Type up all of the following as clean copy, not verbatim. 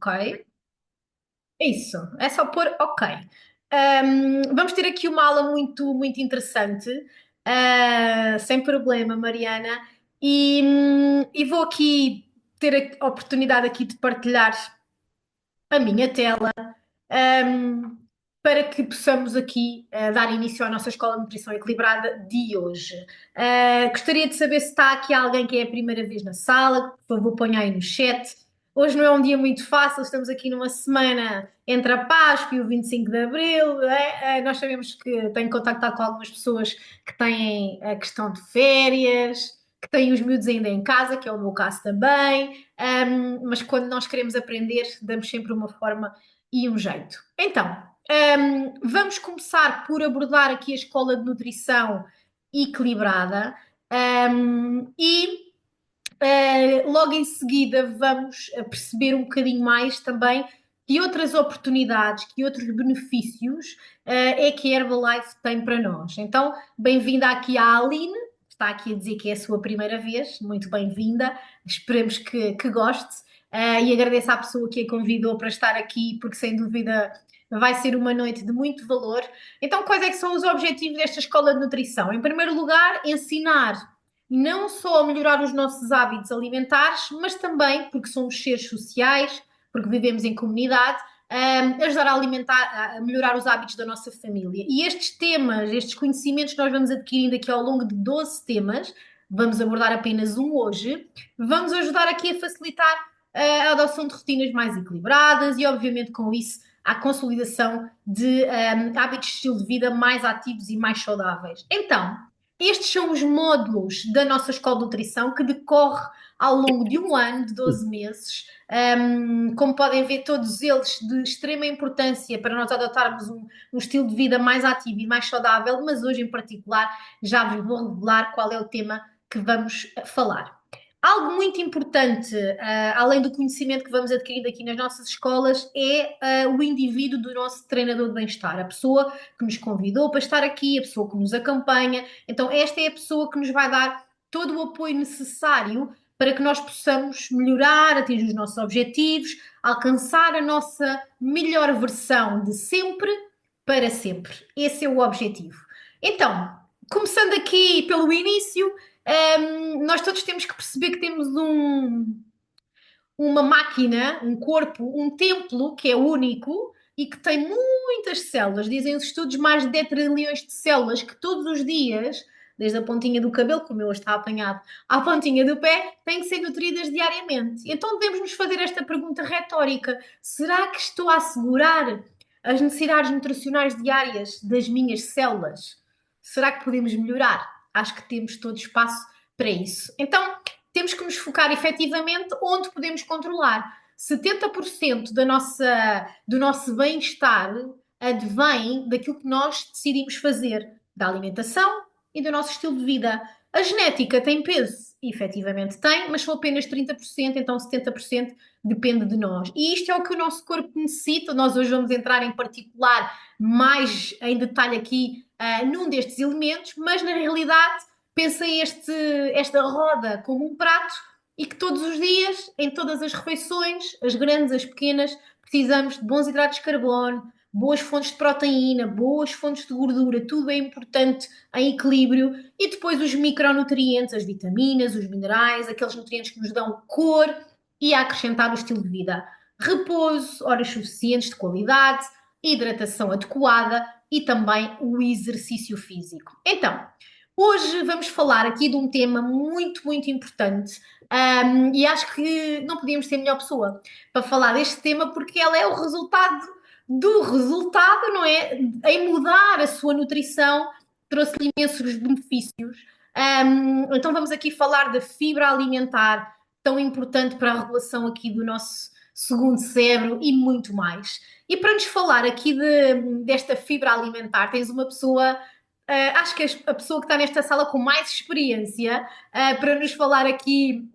Ok, é isso. É só pôr ok. Vamos ter aqui uma aula muito interessante. Sem problema, Mariana. E vou aqui ter a oportunidade aqui de partilhar a minha tela, ahm, para que possamos aqui dar início à nossa Escola de Nutrição Equilibrada de hoje. Gostaria de saber se está aqui alguém que é a primeira vez na sala, por favor, ponha aí no chat. Hoje não é um dia muito fácil, estamos aqui numa semana entre a Páscoa e o 25 de Abril. Nós sabemos que tenho que contactar com algumas pessoas que têm a questão de férias, que têm os miúdos ainda em casa, que é o meu caso também. Mas quando nós queremos aprender, damos sempre uma forma e um jeito. Então, vamos começar por abordar aqui a escola de nutrição equilibrada, e logo em seguida vamos perceber um bocadinho mais também que outras oportunidades, que outros benefícios é que a Herbalife tem para nós. Então, bem-vinda aqui à Aline, está aqui a dizer que é a sua primeira vez, muito bem-vinda, esperemos que goste. E agradeço à pessoa que a convidou para estar aqui, porque sem dúvida vai ser uma noite de muito valor. Então, quais é que são os objetivos desta escola de nutrição? Em primeiro lugar, ensinar não só a melhorar os nossos hábitos alimentares, mas também, porque somos seres sociais, porque vivemos em comunidade, ajudar a alimentar, a melhorar os hábitos da nossa família. E estes temas, estes conhecimentos que nós vamos adquirindo aqui ao longo de 12 temas, vamos abordar apenas um hoje, vamos ajudar aqui a facilitar a adoção de rotinas mais equilibradas e, obviamente, com isso, a consolidação de hábitos de estilo de vida mais ativos e mais saudáveis. Então, estes são os módulos da nossa escola de nutrição que decorre ao longo de um ano, de 12 meses. Como podem ver, todos eles de extrema importância para nós adotarmos um estilo de vida mais ativo e mais saudável, mas hoje em particular já vos vou revelar qual é o tema que vamos falar. Algo muito importante, além do conhecimento que vamos adquirindo aqui nas nossas escolas, é o indivíduo do nosso treinador de bem-estar, a pessoa que nos convidou para estar aqui, a pessoa que nos acompanha. Então, esta é a pessoa que nos vai dar todo o apoio necessário para que nós possamos melhorar, atingir os nossos objetivos, alcançar a nossa melhor versão de sempre para sempre. Esse é o objetivo. Então, começando aqui pelo início, nós todos temos que perceber que temos uma máquina, um corpo, um templo que é único e que tem muitas células. Dizem os estudos mais de 10 trilhões de células que todos os dias, desde a pontinha do cabelo, como eu hoje está apanhado, à pontinha do pé, têm que ser nutridas diariamente. Então devemos nos fazer esta pergunta retórica: será que estou a assegurar as necessidades nutricionais diárias das minhas células? Será que podemos melhorar? Acho que temos todo espaço para isso. Então, temos que nos focar efetivamente onde podemos controlar. 70% do nosso bem-estar advém daquilo que nós decidimos fazer, da alimentação e do nosso estilo de vida. A genética tem peso? Efetivamente tem, mas são apenas 30%, então 70% depende de nós. E isto é o que o nosso corpo necessita. Nós hoje vamos entrar em particular mais em detalhe aqui num destes elementos, mas na realidade pensem esta roda como um prato e que todos os dias, em todas as refeições, as grandes, as pequenas, precisamos de bons hidratos de carbono, boas fontes de proteína, boas fontes de gordura, tudo é importante em equilíbrio, e depois os micronutrientes, as vitaminas, os minerais, aqueles nutrientes que nos dão cor e a acrescentar o estilo de vida. Repouso, horas suficientes de qualidade, hidratação adequada e também o exercício físico. Então, hoje vamos falar aqui de um tema muito importante, e acho que não podíamos ter melhor pessoa para falar deste tema porque ela é o resultado do resultado, não é? Em mudar a sua nutrição, trouxe-lhe imensos benefícios. Então vamos aqui falar da fibra alimentar, tão importante para a regulação aqui do nosso segundo cérebro e muito mais. E para nos falar aqui desta fibra alimentar, tens uma pessoa acho que a pessoa que está nesta sala com mais experiência para nos falar aqui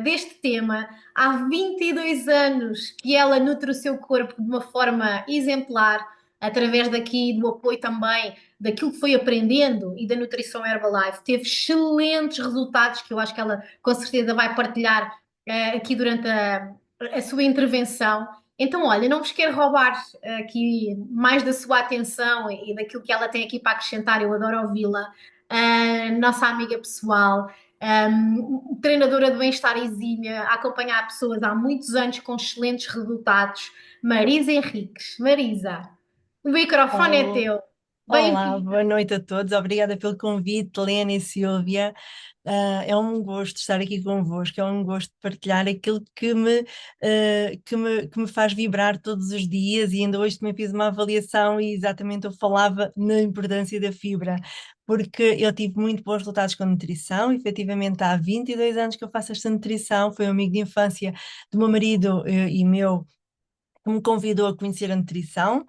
deste tema. Há 22 anos que ela nutre o seu corpo de uma forma exemplar, através daqui do apoio também daquilo que foi aprendendo e da nutrição Herbalife. Teve excelentes resultados que eu acho que ela com certeza vai partilhar aqui durante a sua intervenção. Então, olha, não vos quero roubar aqui mais da sua atenção e daquilo que ela tem aqui para acrescentar. Eu adoro ouvi-la. Nossa amiga pessoal, treinadora de bem-estar exímia, a acompanhar pessoas há muitos anos com excelentes resultados. Marisa Henriques. Marisa, o microfone é Oh, teu. olá, Bem-vinda. boa noite a todos. Obrigada pelo convite, Lena e Silvia. É um gosto estar aqui convosco, é um gosto partilhar aquilo que me faz vibrar todos os dias. E ainda hoje também fiz uma avaliação e exatamente eu falava na importância da fibra, porque eu tive muito bons resultados com nutrição. Efetivamente, há 22 anos que eu faço esta nutrição. Foi um amigo de infância do meu marido e meu que me convidou a conhecer a nutrição.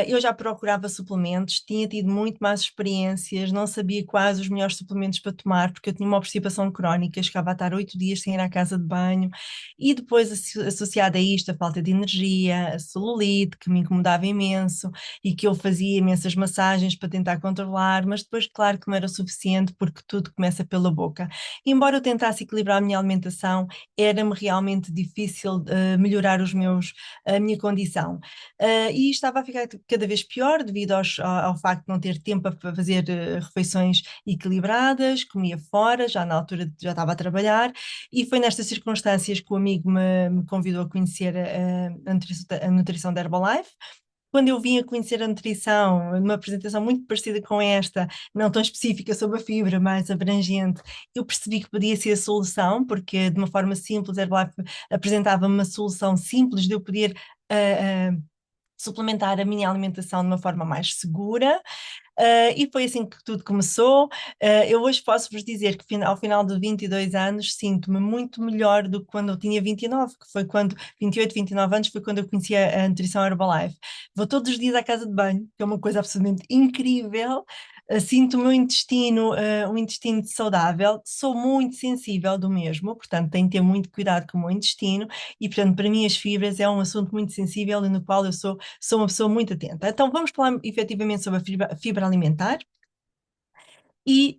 Eu já procurava suplementos, tinha tido muito mais experiências, não sabia quais os melhores suplementos para tomar, porque eu tinha uma obstipação crónica, chegava a estar 8 dias sem ir à casa de banho, e depois associada a isto, a falta de energia, a celulite, que me incomodava imenso, e que eu fazia imensas massagens para tentar controlar, mas depois, claro que não era o suficiente, porque tudo começa pela boca. Embora eu tentasse equilibrar a minha alimentação, era-me realmente difícil melhorar a minha condição. E estava a ficar cada vez pior devido ao facto de não ter tempo para fazer refeições equilibradas, comia fora, já na altura já estava a trabalhar, e foi nestas circunstâncias que o amigo me convidou a conhecer a nutrição da Herbalife. Quando eu vim a conhecer a nutrição, numa apresentação muito parecida com esta, não tão específica sobre a fibra, mais abrangente, eu percebi que podia ser a solução, porque de uma forma simples, a Herbalife apresentava-me uma solução simples de eu poder suplementar a minha alimentação de uma forma mais segura. E foi assim que tudo começou. Eu hoje posso vos dizer que ao final de 22 anos sinto-me muito melhor do que quando eu tinha 29, que foi quando, 28, 29 anos, foi quando eu conheci a nutrição Herbalife. Vou todos os dias à casa de banho, que é uma coisa absolutamente incrível. Sinto o meu intestino, um intestino saudável, sou muito sensível do mesmo, portanto tenho que ter muito cuidado com o meu intestino e, portanto, para mim as fibras é um assunto muito sensível e no qual eu sou uma pessoa muito atenta. Então vamos falar efetivamente sobre a fibra alimentar. E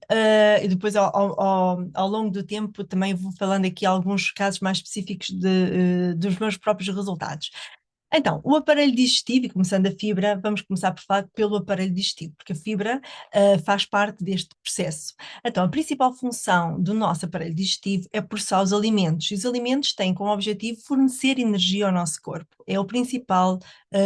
depois, ao longo do tempo, também vou falando aqui alguns casos mais específicos dos meus próprios resultados. Então, o aparelho digestivo, e começando a fibra, vamos começar por falar pelo aparelho digestivo, porque a fibra faz parte deste processo. Então, a principal função do nosso aparelho digestivo é processar os alimentos, e os alimentos têm como objetivo fornecer energia ao nosso corpo. É o principal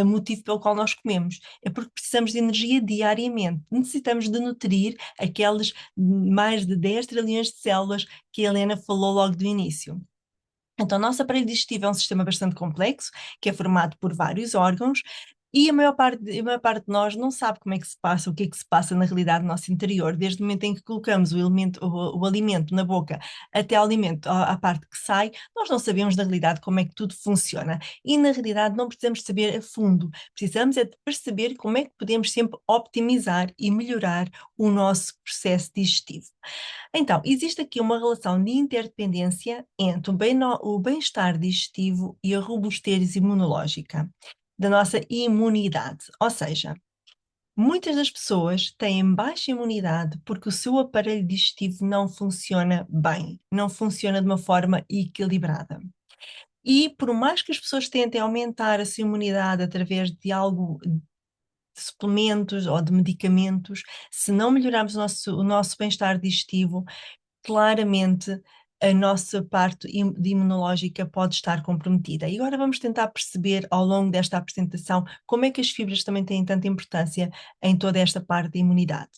motivo pelo qual nós comemos. É porque precisamos de energia diariamente. Necessitamos de nutrir aquelas mais de 10 trilhões de células que a Helena falou logo do início. Então, o nosso aparelho digestivo é um sistema bastante complexo, que é formado por vários órgãos, e a maior parte de nós não sabe como é que se passa, o que é que se passa na realidade no nosso interior, desde o momento em que colocamos o alimento na boca até o alimento, à parte que sai, nós não sabemos na realidade como é que tudo funciona. E na realidade não precisamos saber a fundo, precisamos é de perceber como é que podemos sempre optimizar e melhorar o nosso processo digestivo. Então, existe aqui uma relação de interdependência entre o bem-estar digestivo e a robustez imunológica da nossa imunidade. Ou seja, muitas das pessoas têm baixa imunidade porque o seu aparelho digestivo não funciona bem, não funciona de uma forma equilibrada. E por mais que as pessoas tentem aumentar a sua imunidade através de algo, de suplementos ou de medicamentos, se não melhorarmos o nosso bem-estar digestivo, claramente a nossa parte de imunológica pode estar comprometida. E agora vamos tentar perceber ao longo desta apresentação como é que as fibras também têm tanta importância em toda esta parte da imunidade.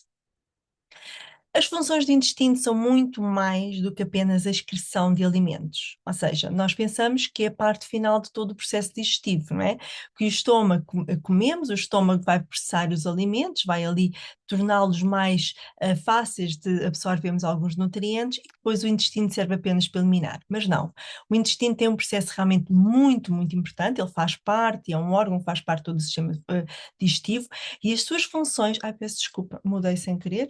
As funções do intestino são muito mais do que apenas a excreção de alimentos. Ou seja, nós pensamos que é a parte final de todo o processo digestivo, não é? Que o estômago, comemos, o estômago vai processar os alimentos, vai ali torná-los mais fáceis de absorvermos alguns nutrientes e depois o intestino serve apenas para eliminar. Mas não, o intestino tem um processo realmente muito, muito importante, ele faz parte, é um órgão que faz parte de todo o sistema digestivo e as suas funções, ai peço desculpa, mudei sem querer.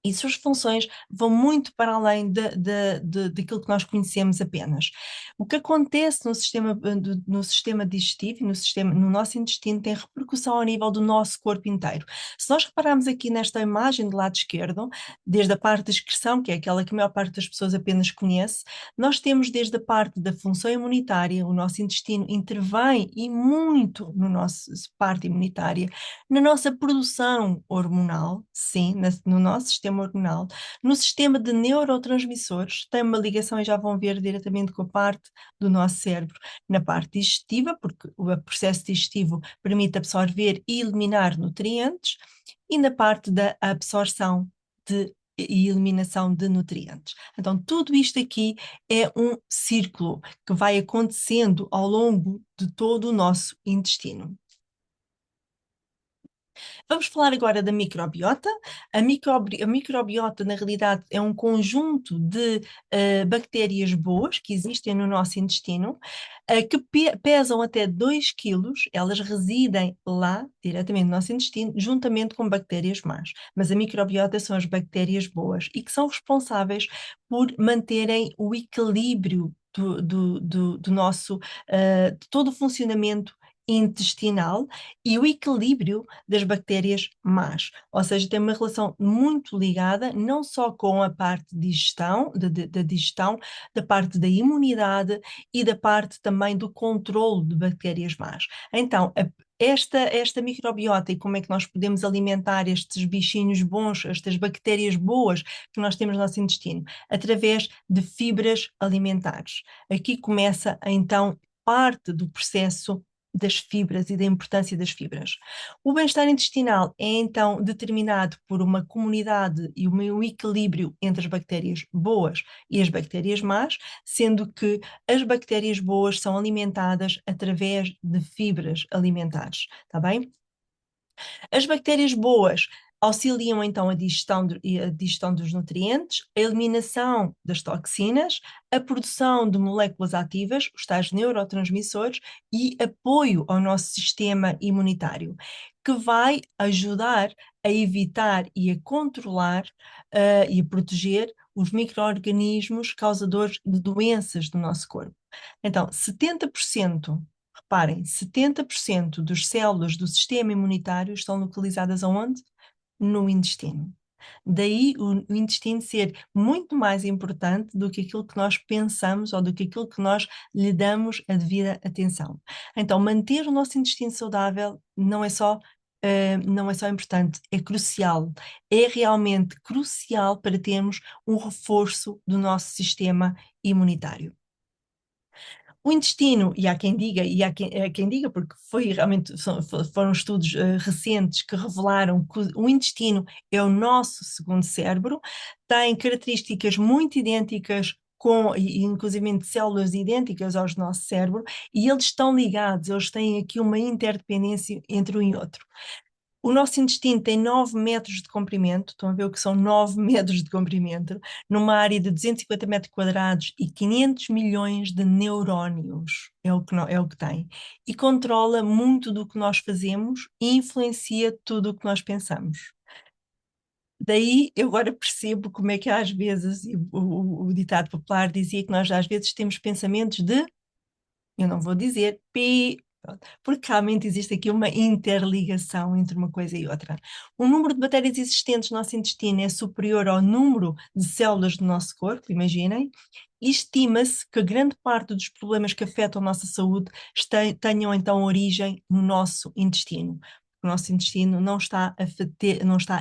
E suas funções vão muito para além daquilo que nós conhecemos apenas. O que acontece no sistema digestivo e no nosso intestino tem repercussão ao nível do nosso corpo inteiro. Se nós repararmos aqui nesta imagem do lado esquerdo, desde a parte da excreção, que é aquela que a maior parte das pessoas apenas conhece, nós temos desde a parte da função imunitária, o nosso intestino intervém e muito no nosso parte imunitária, na nossa produção hormonal, sim, no nosso sistema hormonal, no sistema de neurotransmissores, tem uma ligação e já vão ver diretamente com a parte do nosso cérebro, na parte digestiva, porque o processo digestivo permite absorver e eliminar nutrientes, e na parte da absorção e eliminação de nutrientes. Então, tudo isto aqui é um círculo que vai acontecendo ao longo de todo o nosso intestino. Vamos falar agora da microbiota. A microbiota, na realidade, é um conjunto de bactérias boas que existem no nosso intestino, que pesam até 2 quilos, elas residem lá, diretamente no nosso intestino, juntamente com bactérias más. Mas a microbiota são as bactérias boas e que são responsáveis por manterem o equilíbrio do nosso, de todo o funcionamento intestinal e o equilíbrio das bactérias más. Ou seja, tem uma relação muito ligada não só com a parte de digestão, da digestão, da parte da imunidade e da parte também do controle de bactérias más. Então, esta microbiota e como é que nós podemos alimentar estes bichinhos bons, estas bactérias boas que nós temos no nosso intestino? Através de fibras alimentares. Aqui começa, então, parte do processo das fibras e da importância das fibras. O bem-estar intestinal é então determinado por uma comunidade e um equilíbrio entre as bactérias boas e as bactérias más, sendo que as bactérias boas são alimentadas através de fibras alimentares, está bem? As bactérias boas auxiliam então a digestão dos nutrientes, a eliminação das toxinas, a produção de moléculas ativas, os tais neurotransmissores, e apoio ao nosso sistema imunitário, que vai ajudar a evitar e a controlar e a proteger os micro-organismos causadores de doenças do nosso corpo. Então, 70%. Reparem, 70% das células do sistema imunitário estão localizadas aonde? No intestino. Daí o intestino ser muito mais importante do que aquilo que nós pensamos ou do que aquilo que nós lhe damos a devida atenção. Então, manter o nosso intestino saudável não é só importante, é crucial. É realmente crucial para termos um reforço do nosso sistema imunitário. O intestino, e há quem diga, há quem diga, porque foi realmente, foram estudos recentes que revelaram que o intestino é o nosso segundo cérebro, tem características muito idênticas e inclusive células idênticas aos nosso cérebro, e eles estão ligados, eles têm aqui uma interdependência entre um e outro. O nosso intestino tem 9 metros de comprimento, estão a ver o que são 9 metros de comprimento, numa área de 250 metros quadrados e 500 milhões de neurónios, é o que tem. E controla muito do que nós fazemos e influencia tudo o que nós pensamos. Daí eu agora percebo como é que às vezes, o ditado popular dizia que nós às vezes temos pensamentos de, eu não vou dizer, porque realmente existe aqui uma interligação entre uma coisa e outra. O número de bactérias existentes no nosso intestino é superior ao número de células do nosso corpo, imaginem, e estima-se que grande parte dos problemas que afetam a nossa saúde tenham então origem no nosso intestino. O nosso intestino não está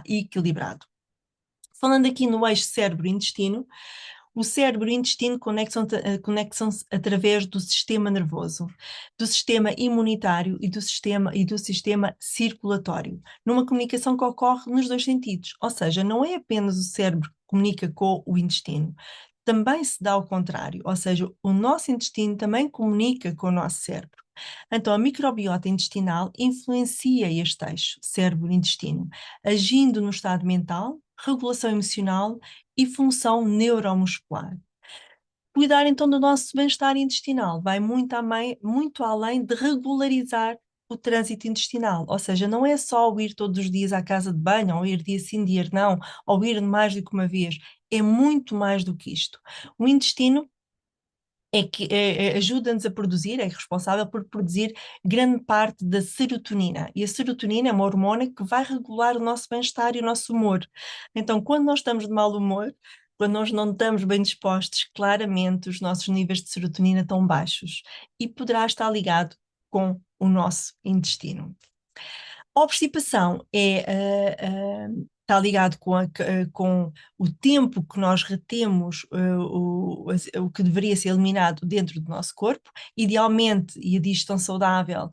equilibrado. Falando aqui no eixo cérebro-intestino, o cérebro e o intestino conectam-se através do sistema nervoso, do sistema imunitário e do sistema circulatório, numa comunicação que ocorre nos dois sentidos, ou seja, não é apenas o cérebro que comunica com o intestino, também se dá ao contrário, ou seja, o nosso intestino também comunica com o nosso cérebro. Então, a microbiota intestinal influencia este eixo, cérebro-intestino, agindo no estado mental, regulação emocional e função neuromuscular. Cuidar então do nosso bem-estar intestinal vai muito além de regularizar o trânsito intestinal, ou seja, não é só o ir todos os dias à casa de banho, ou ir dia sim, dia não, ou ir mais do que uma vez, é muito mais do que isto. O intestino ajuda-nos a produzir, é responsável por produzir grande parte da serotonina. E a serotonina é uma hormona que vai regular o nosso bem-estar e o nosso humor. Então, quando nós estamos de mau humor, quando nós não estamos bem dispostos, claramente os nossos níveis de serotonina estão baixos e poderá estar ligado com o nosso intestino. A obstipação está ligado com o tempo que nós retemos o que deveria ser eliminado dentro do nosso corpo. Idealmente, e a digestão saudável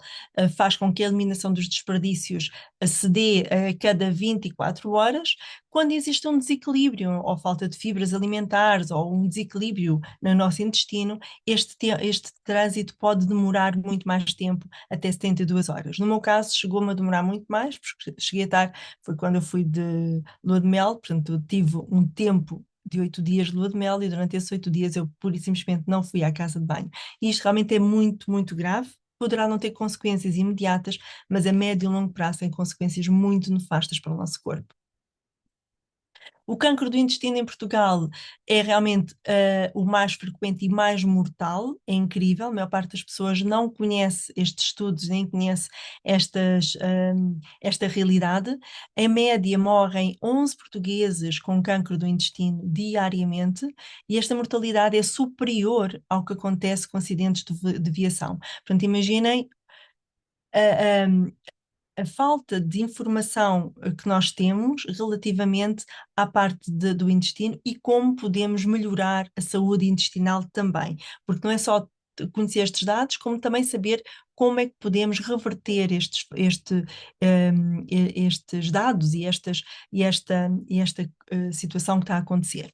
faz com que a eliminação dos desperdícios se dê a cada 24 horas. Quando existe um desequilíbrio ou falta de fibras alimentares ou um desequilíbrio no nosso intestino, este trânsito pode demorar muito mais tempo, até 72 horas. No meu caso, chegou-me a demorar muito mais, porque cheguei a estar, foi quando eu fui de lua de mel, portanto, eu tive um tempo de 8 dias de lua de mel e durante esses 8 dias eu pura e simplesmente não fui à casa de banho. E isto realmente é muito, muito grave. Poderá não ter consequências imediatas, mas a médio e longo prazo tem consequências muito nefastas para o nosso corpo. O cancro do intestino em Portugal é realmente o mais frequente e mais mortal, é incrível, a maior parte das pessoas não conhece estes estudos, nem conhece esta realidade. Em média, morrem 11 portugueses com cancro do intestino diariamente, e esta mortalidade é superior ao que acontece com acidentes de viação. Portanto, imaginem a falta de informação que nós temos relativamente à parte do intestino e como podemos melhorar a saúde intestinal também, porque não é só conhecer estes dados, como também saber como é que podemos reverter estes dados e esta situação que está a acontecer.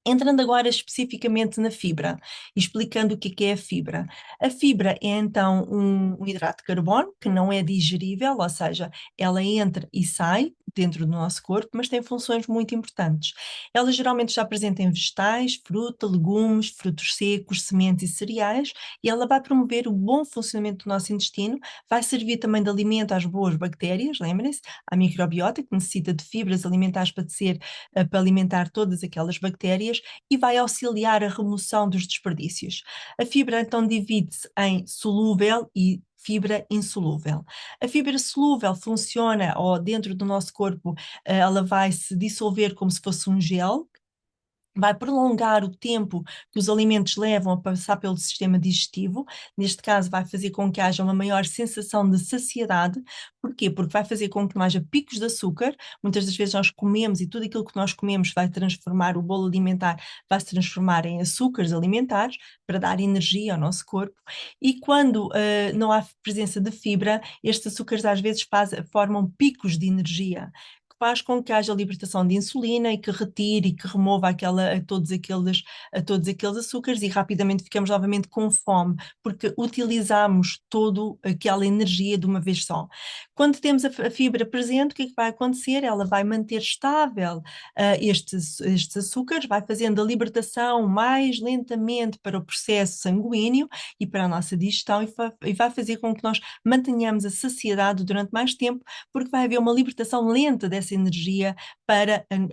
Entrando agora especificamente na fibra, e explicando o que é a fibra. A fibra é então um hidrato de carbono que não é digerível, ou seja, ela entra e sai dentro do nosso corpo, mas tem funções muito importantes. Ela geralmente está presente em vegetais, fruta, legumes, frutos secos, sementes e cereais, e ela vai promover o bom funcionamento do nosso intestino, vai servir também de alimento às boas bactérias, lembrem-se, à microbiota, que necessita de fibras alimentares para alimentar todas aquelas bactérias, e vai auxiliar a remoção dos desperdícios. A fibra então divide-se em solúvel e fibra insolúvel. A fibra solúvel funciona, ou dentro do nosso corpo, ela vai se dissolver como se fosse um gel, vai prolongar o tempo que os alimentos levam a passar pelo sistema digestivo. Neste caso, vai fazer com que haja uma maior sensação de saciedade. Porquê? Porque vai fazer com que não haja picos de açúcar. Muitas das vezes nós comemos e tudo aquilo que nós comemos vai transformar, o bolo alimentar vai se transformar em açúcares alimentares para dar energia ao nosso corpo. E quando não há presença de fibra, estes açúcares às vezes formam picos de energia, faz com que haja libertação de insulina e que retire e que remova a todos aqueles açúcares, e rapidamente ficamos novamente com fome, porque utilizamos toda aquela energia de uma vez só. Quando temos a fibra presente, o que é que vai acontecer? Ela vai manter estável estes açúcares, vai fazendo a libertação mais lentamente para o processo sanguíneo e para a nossa digestão, e vai fazer com que nós mantenhamos a saciedade durante mais tempo, porque vai haver uma libertação lenta dessa energia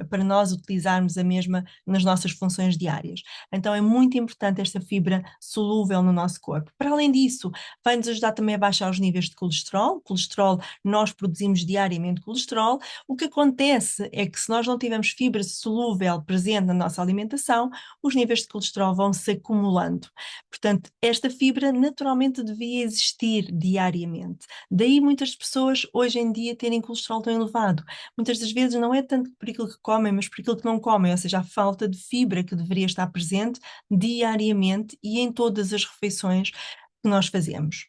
para nós utilizarmos a mesma nas nossas funções diárias. Então é muito importante esta fibra solúvel no nosso corpo. Para além disso, vai nos ajudar também a baixar os níveis de colesterol. Colesterol, nós produzimos diariamente colesterol. O que acontece é que se nós não tivermos fibra solúvel presente na nossa alimentação, os níveis de colesterol vão se acumulando. Portanto, esta fibra naturalmente devia existir diariamente. Daí muitas pessoas hoje em dia terem colesterol tão elevado. Muitas das vezes não é tanto por aquilo que comem, mas por aquilo que não comem, ou seja, a falta de fibra que deveria estar presente diariamente e em todas as refeições que nós fazemos.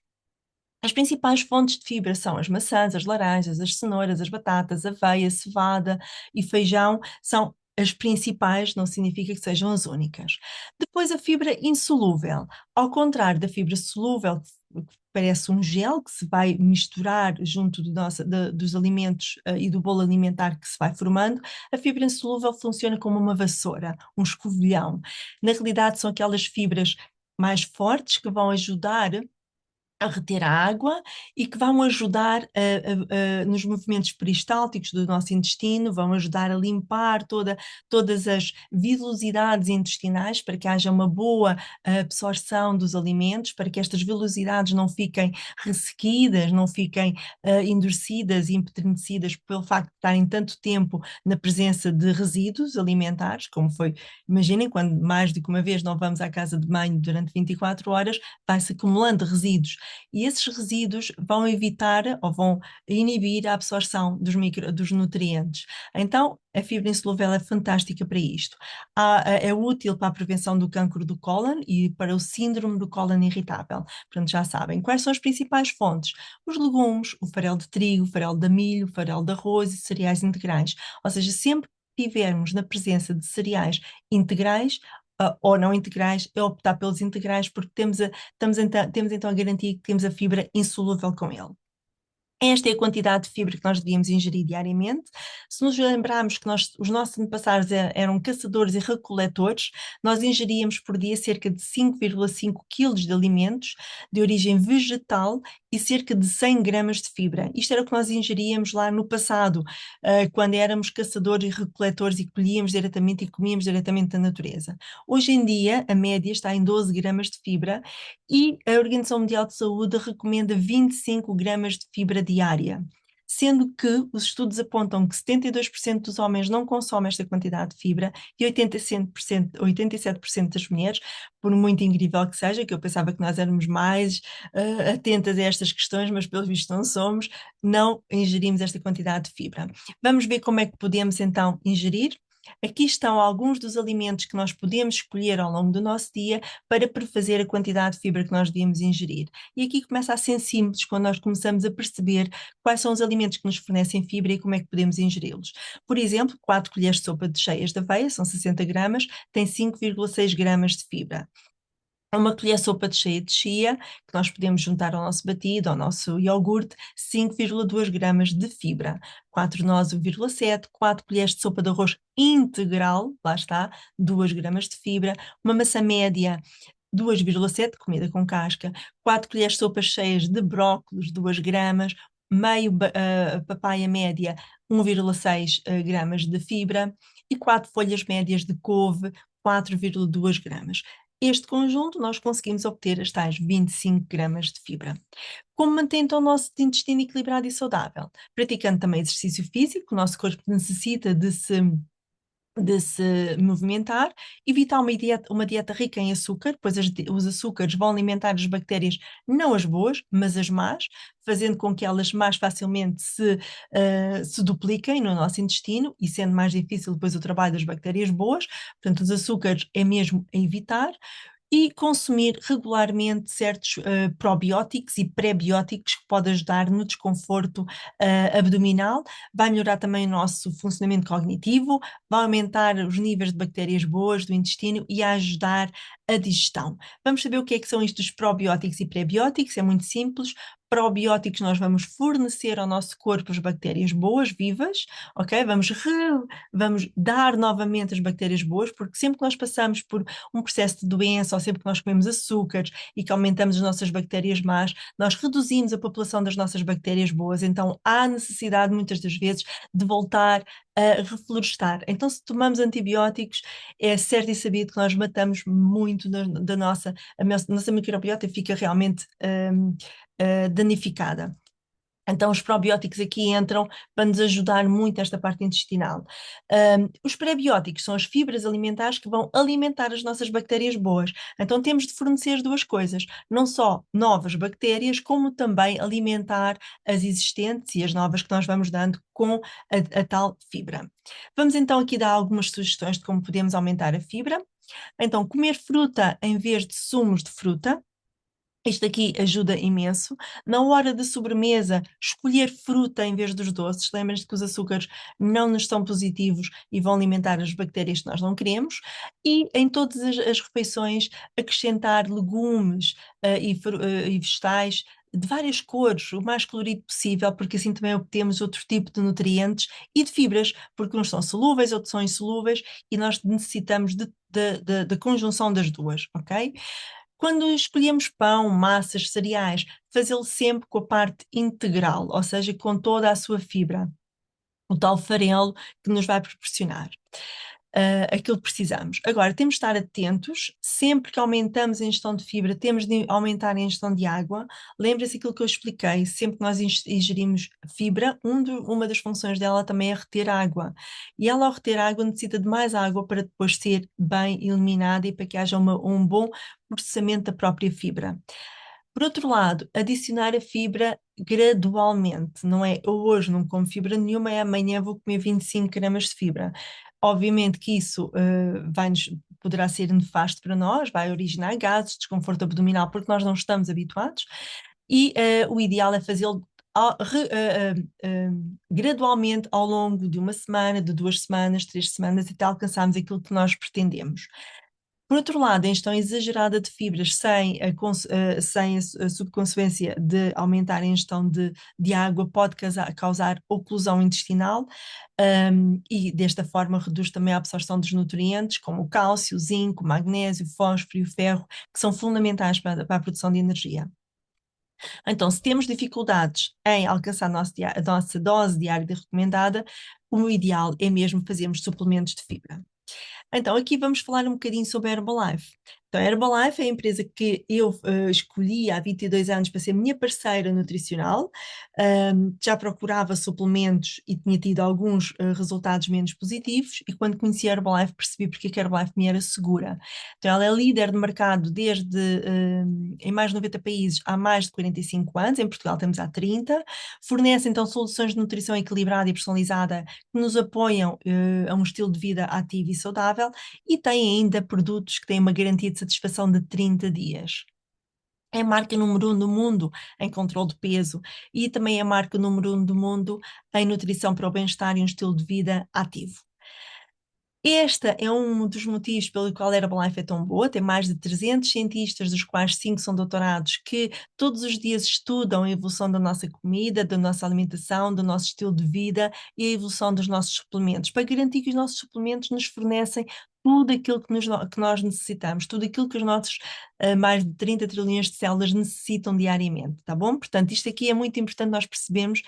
As principais fontes de fibra são as maçãs, as laranjas, as cenouras, as batatas, aveia, cevada e feijão. São as principais, não significa que sejam as únicas. Depois a fibra insolúvel. Ao contrário da fibra solúvel, que parece um gel que se vai misturar junto dos alimentos e do bolo alimentar que se vai formando, a fibra insolúvel funciona como uma vassoura, um escovilhão. Na realidade, são aquelas fibras mais fortes que vão ajudar a reter a água e que vão ajudar nos movimentos peristálticos do nosso intestino, vão ajudar a limpar todas as vilosidades intestinais para que haja uma boa absorção dos alimentos, para que estas vilosidades não fiquem ressequidas, não fiquem endurecidas e empedernecidas pelo facto de estarem tanto tempo na presença de resíduos alimentares, como foi, imaginem, quando mais do que uma vez não vamos à casa de banho durante 24 horas, vai-se acumulando resíduos e esses resíduos vão evitar ou vão inibir a absorção dos nutrientes. Então, a fibra insolúvel é fantástica para isto. É útil para a prevenção do cancro do cólon e para o síndrome do cólon irritável. Portanto, já sabem. Quais são as principais fontes? Os legumes, o farelo de trigo, o farelo de milho, o farelo de arroz e cereais integrais. Ou seja, sempre que estivermos na presença de cereais integrais, ou não integrais, é optar pelos integrais, porque temos então a garantia que temos a fibra insolúvel com ele. Esta é a quantidade de fibra que nós devíamos ingerir diariamente. Se nos lembrarmos que os nossos antepassados eram caçadores e recoletores, nós ingeríamos por dia cerca de 5,5 kg de alimentos de origem vegetal e cerca de 100 gramas de fibra. Isto era o que nós ingeríamos lá no passado, quando éramos caçadores e recoletores e colhíamos diretamente e comíamos diretamente da natureza. Hoje em dia, a média está em 12 gramas de fibra e a Organização Mundial de Saúde recomenda 25 gramas de fibra diária, sendo que os estudos apontam que 72% dos homens não consomem esta quantidade de fibra e 87% das mulheres, por muito incrível que seja, que eu pensava que nós éramos mais atentas a estas questões, mas pelo visto não somos, não ingerimos esta quantidade de fibra. Vamos ver como é que podemos então ingerir. Aqui estão alguns dos alimentos que nós podemos escolher ao longo do nosso dia para prefazer a quantidade de fibra que nós devemos ingerir. E aqui começa a ser simples quando nós começamos a perceber quais são os alimentos que nos fornecem fibra e como é que podemos ingeri-los. Por exemplo, 4 colheres de sopa cheias de aveia, são 60 gramas, tem 5,6 gramas de fibra. Uma colher de sopa cheia de chia, que nós podemos juntar ao nosso batido, ao nosso iogurte, 5,2 gramas de fibra. 4 nozes, 1,7. 4 colheres de sopa de arroz integral, lá está, 2 gramas de fibra. Uma maçã média, 2,7, comida com casca. 4 colheres de sopa cheias de brócolos, 2 gramas. Meio papaya média, 1,6 gramas de fibra. E 4 folhas médias de couve, 4,2 gramas. Este conjunto nós conseguimos obter as tais 25 gramas de fibra. Como mantém então o nosso intestino equilibrado e saudável? Praticando também exercício físico, o nosso corpo necessita de se movimentar, evitar uma dieta rica em açúcar, pois os açúcares vão alimentar as bactérias, não as boas, mas as más, fazendo com que elas mais facilmente se dupliquem no nosso intestino e sendo mais difícil depois o trabalho das bactérias boas. Portanto, os açúcares é mesmo a evitar. E consumir regularmente certos probióticos e prebióticos que podem ajudar no desconforto abdominal, vai melhorar também o nosso funcionamento cognitivo, vai aumentar os níveis de bactérias boas do intestino e ajudar a digestão. Vamos saber o que é que são estes probióticos e prebióticos, é muito simples. Probióticos nós vamos fornecer ao nosso corpo as bactérias boas, vivas, ok? Vamos dar novamente as bactérias boas, porque sempre que nós passamos por um processo de doença, ou sempre que nós comemos açúcares e que aumentamos as nossas bactérias más, nós reduzimos a população das nossas bactérias boas, então há necessidade muitas das vezes de voltar a reflorestar. Então, se tomamos antibióticos, é certo e sabido que nós matamos muito a nossa microbiota fica realmente danificada. Então, os probióticos aqui entram para nos ajudar muito esta parte intestinal. Os prebióticos são as fibras alimentares que vão alimentar as nossas bactérias boas. Então, temos de fornecer as duas coisas, não só novas bactérias, como também alimentar as existentes e as novas que nós vamos dando com a tal fibra. Vamos então aqui dar algumas sugestões de como podemos aumentar a fibra. Então, comer fruta em vez de sumos de fruta. Isto aqui ajuda imenso. Na hora da sobremesa, escolher fruta em vez dos doces. Lembrem-se que os açúcares não nos são positivos e vão alimentar as bactérias que nós não queremos. E em todas as refeições, acrescentar legumes e vegetais de várias cores, o mais colorido possível, porque assim também obtemos outro tipo de nutrientes e de fibras, porque uns são solúveis, outros são insolúveis, e nós necessitamos da conjunção das duas, ok? Quando escolhemos pão, massas, cereais, fazê-lo sempre com a parte integral, ou seja, com toda a sua fibra, o tal farelo que nos vai proporcionar aquilo que precisamos. Agora, temos de estar atentos, sempre que aumentamos a ingestão de fibra, temos de aumentar a ingestão de água. Lembra-se aquilo que eu expliquei, sempre que nós ingerimos fibra, uma das funções dela também é reter água. E ela, ao reter água, necessita de mais água para depois ser bem eliminada e para que haja um bom processamento da própria fibra. Por outro lado, adicionar a fibra gradualmente, não é eu hoje não como fibra nenhuma, é amanhã vou comer 25 gramas de fibra. Obviamente que isso poderá ser nefasto para nós, vai originar gases, desconforto abdominal, porque nós não estamos habituados, e o ideal é fazê-lo gradualmente ao longo de uma semana, de 2 semanas, 3 semanas, até alcançarmos aquilo que nós pretendemos. Por outro lado, a ingestão exagerada de fibras sem a subconsequência de aumentar a ingestão de água pode causar oclusão intestinal, e desta forma reduz também a absorção dos nutrientes, como o cálcio, o zinco, o magnésio, o fósforo e o ferro, que são fundamentais para a produção de energia. Então, se temos dificuldades em alcançar a nossa dose diária recomendada, o ideal é mesmo fazermos suplementos de fibra. Então, aqui vamos falar um bocadinho sobre a Herbalife. Então, a Herbalife é a empresa que eu escolhi há 22 anos para ser minha parceira nutricional. Já procurava suplementos e tinha tido alguns resultados menos positivos, e quando conheci a Herbalife percebi porque que a Herbalife me era segura. Então, ela é líder de mercado em mais de 90 países há mais de 45 anos, em Portugal temos há 30, fornece então soluções de nutrição equilibrada e personalizada que nos apoiam a um estilo de vida ativo e saudável, e tem ainda produtos que têm uma garantia de satisfação de 30 dias. É a marca número 1 do mundo em controle de peso e também é a marca número 1 do mundo em nutrição para o bem-estar e um estilo de vida ativo. Este é um dos motivos pelo qual a Herbalife é tão boa. Tem mais de 300 cientistas, dos quais 5 são doutorados, que todos os dias estudam a evolução da nossa comida, da nossa alimentação, do nosso estilo de vida e a evolução dos nossos suplementos, para garantir que os nossos suplementos nos fornecem tudo aquilo que nós necessitamos, tudo aquilo que os nossos mais de 30 trilhões de células necessitam diariamente, tá bom? Portanto, isto aqui é muito importante nós percebermos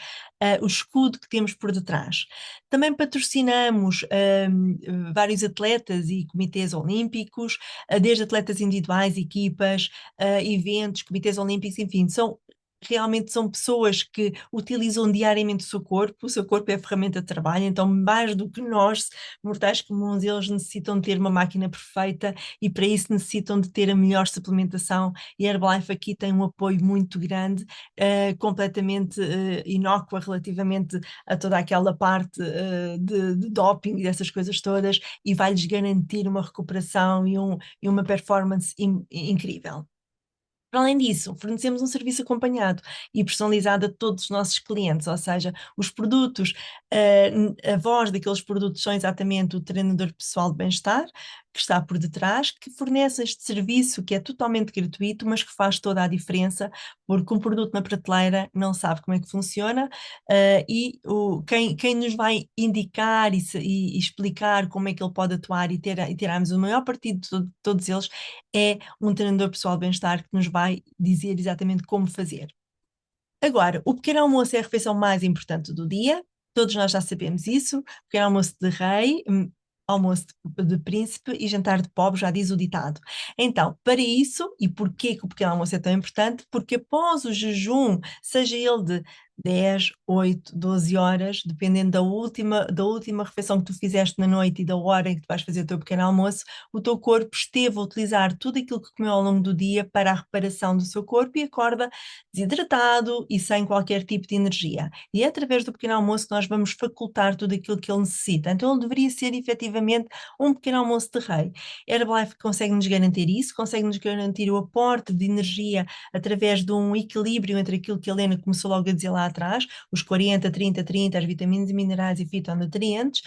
o escudo que temos por detrás. Também patrocinamos vários atletas e comitês olímpicos, desde atletas individuais, equipas, eventos, comitês olímpicos, enfim, realmente são pessoas que utilizam diariamente o seu corpo é a ferramenta de trabalho, então mais do que nós, mortais comuns, eles necessitam de ter uma máquina perfeita e para isso necessitam de ter a melhor suplementação, e a Herbalife aqui tem um apoio muito grande, completamente inócua relativamente a toda aquela parte de doping e dessas coisas todas, e vai-lhes garantir uma recuperação e uma performance incrível. Para além disso, fornecemos um serviço acompanhado e personalizado a todos os nossos clientes, ou seja, os produtos, a voz daqueles produtos são exatamente o treinador pessoal de bem-estar que está por detrás, que fornece este serviço que é totalmente gratuito, mas que faz toda a diferença, porque um produto na prateleira não sabe como é que funciona, quem nos vai indicar e explicar como é que ele pode atuar e tirarmos o maior partido de todos eles é um treinador pessoal de bem-estar que nos vai dizer exatamente como fazer. Agora, o pequeno almoço é a refeição mais importante do dia, todos nós já sabemos isso. Pequeno almoço de rei, almoço de príncipe e jantar de pobre, já diz o ditado. Então, para isso, e porquê que o pequeno almoço é tão importante? Porque após o jejum, seja ele de 10, 8, 12 horas, dependendo da última refeição que tu fizeste na noite e da hora em que tu vais fazer o teu pequeno almoço, o teu corpo esteve a utilizar tudo aquilo que comeu ao longo do dia para a reparação do seu corpo e acorda desidratado e sem qualquer tipo de energia. E é através do pequeno almoço que nós vamos facultar tudo aquilo que ele necessita. Então ele deveria ser efetivamente um pequeno almoço de rei. A Herbalife consegue-nos garantir isso, consegue-nos garantir o aporte de energia através de um equilíbrio entre aquilo que a Helena começou logo a dizer lá atrás, os 40, 30, 30, as vitaminas e minerais e fitonutrientes,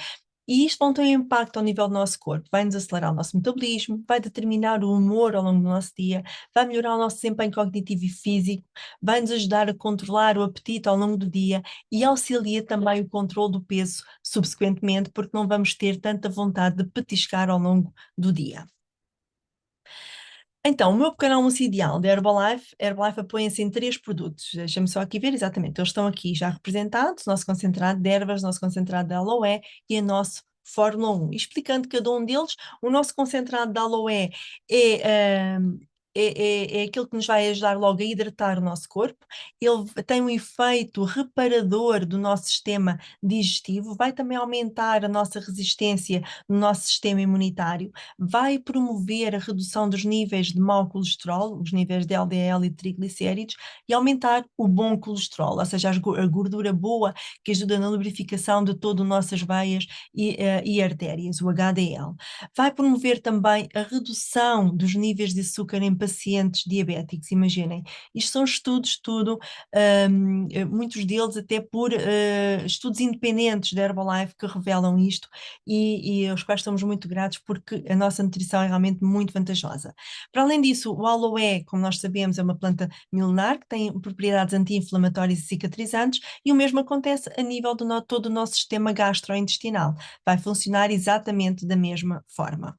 e isto vão ter um impacto ao nível do nosso corpo, vai-nos acelerar o nosso metabolismo, vai determinar o humor ao longo do nosso dia, vai melhorar o nosso desempenho cognitivo e físico, vai-nos ajudar a controlar o apetite ao longo do dia e auxilia também o controle do peso subsequentemente, porque não vamos ter tanta vontade de petiscar ao longo do dia. Então, o meu pequeno almoço ideal da Herbalife apoia-se em três produtos. Deixa-me só aqui ver exatamente. Eles estão aqui já representados: o nosso concentrado de ervas, o nosso concentrado de aloe e o nosso Fórmula 1. Explicando cada um deles, o nosso concentrado de aloe é aquele que nos vai ajudar logo a hidratar o nosso corpo. Ele tem um efeito reparador do nosso sistema digestivo, vai também aumentar a nossa resistência no nosso sistema imunitário, vai promover a redução dos níveis de mau colesterol, os níveis de LDL e triglicéridos, e aumentar o bom colesterol, ou seja, a gordura boa que ajuda na lubrificação de todo as nossas veias e artérias, o HDL. Vai promover também a redução dos níveis de açúcar em pacientes diabéticos. Imaginem, isto são estudos, tudo, muitos deles até por estudos independentes da Herbalife que revelam isto e aos quais estamos muito gratos porque a nossa nutrição é realmente muito vantajosa. Para além disso, o aloe, como nós sabemos, é uma planta milenar que tem propriedades anti-inflamatórias e cicatrizantes e o mesmo acontece a nível do todo o nosso sistema gastrointestinal. Vai funcionar exatamente da mesma forma.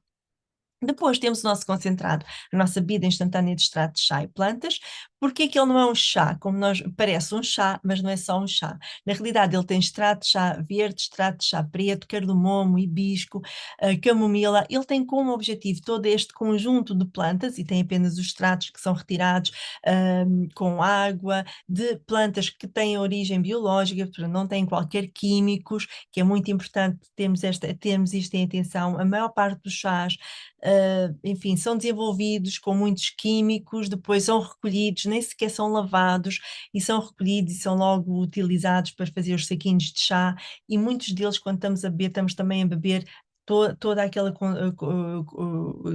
Depois temos o nosso concentrado, a nossa bebida instantânea de extrato de chá e plantas. Porque que ele não é um chá, como nós, parece um chá, mas não é só um chá. Na realidade, ele tem extrato de chá verde, extrato de chá preto, cardamomo, hibisco, camomila. Ele tem como objetivo todo este conjunto de plantas, e tem apenas os extratos que são retirados com água, de plantas que têm origem biológica, portanto, não têm qualquer químicos, que é muito importante termos isto em atenção. A maior parte dos chás enfim, são desenvolvidos com muitos químicos, depois são recolhidos, nem sequer são lavados, e são recolhidos e são logo utilizados para fazer os saquinhos de chá, e muitos deles, quando estamos a beber, estamos também a beber toda aquela,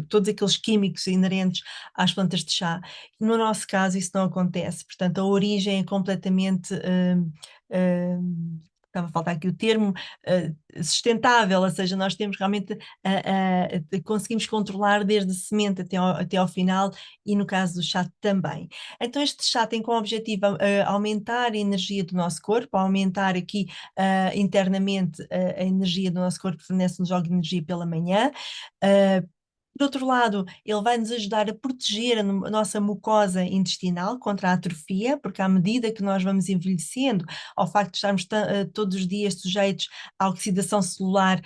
todos aqueles químicos inerentes às plantas de chá. No nosso caso, isso não acontece, portanto, a origem é completamente. Estava a faltar aqui o termo, sustentável, ou seja, nós temos realmente, conseguimos controlar desde a semente até ao final e no caso do chá também. Então este chá tem como objetivo aumentar a energia do nosso corpo, aumentar aqui internamente a energia do nosso corpo, fornece-nos logo energia pela manhã. Por outro lado, ele vai nos ajudar a proteger a nossa mucosa intestinal contra a atrofia, porque à medida que nós vamos envelhecendo, ao facto de estarmos todos os dias sujeitos à oxidação celular,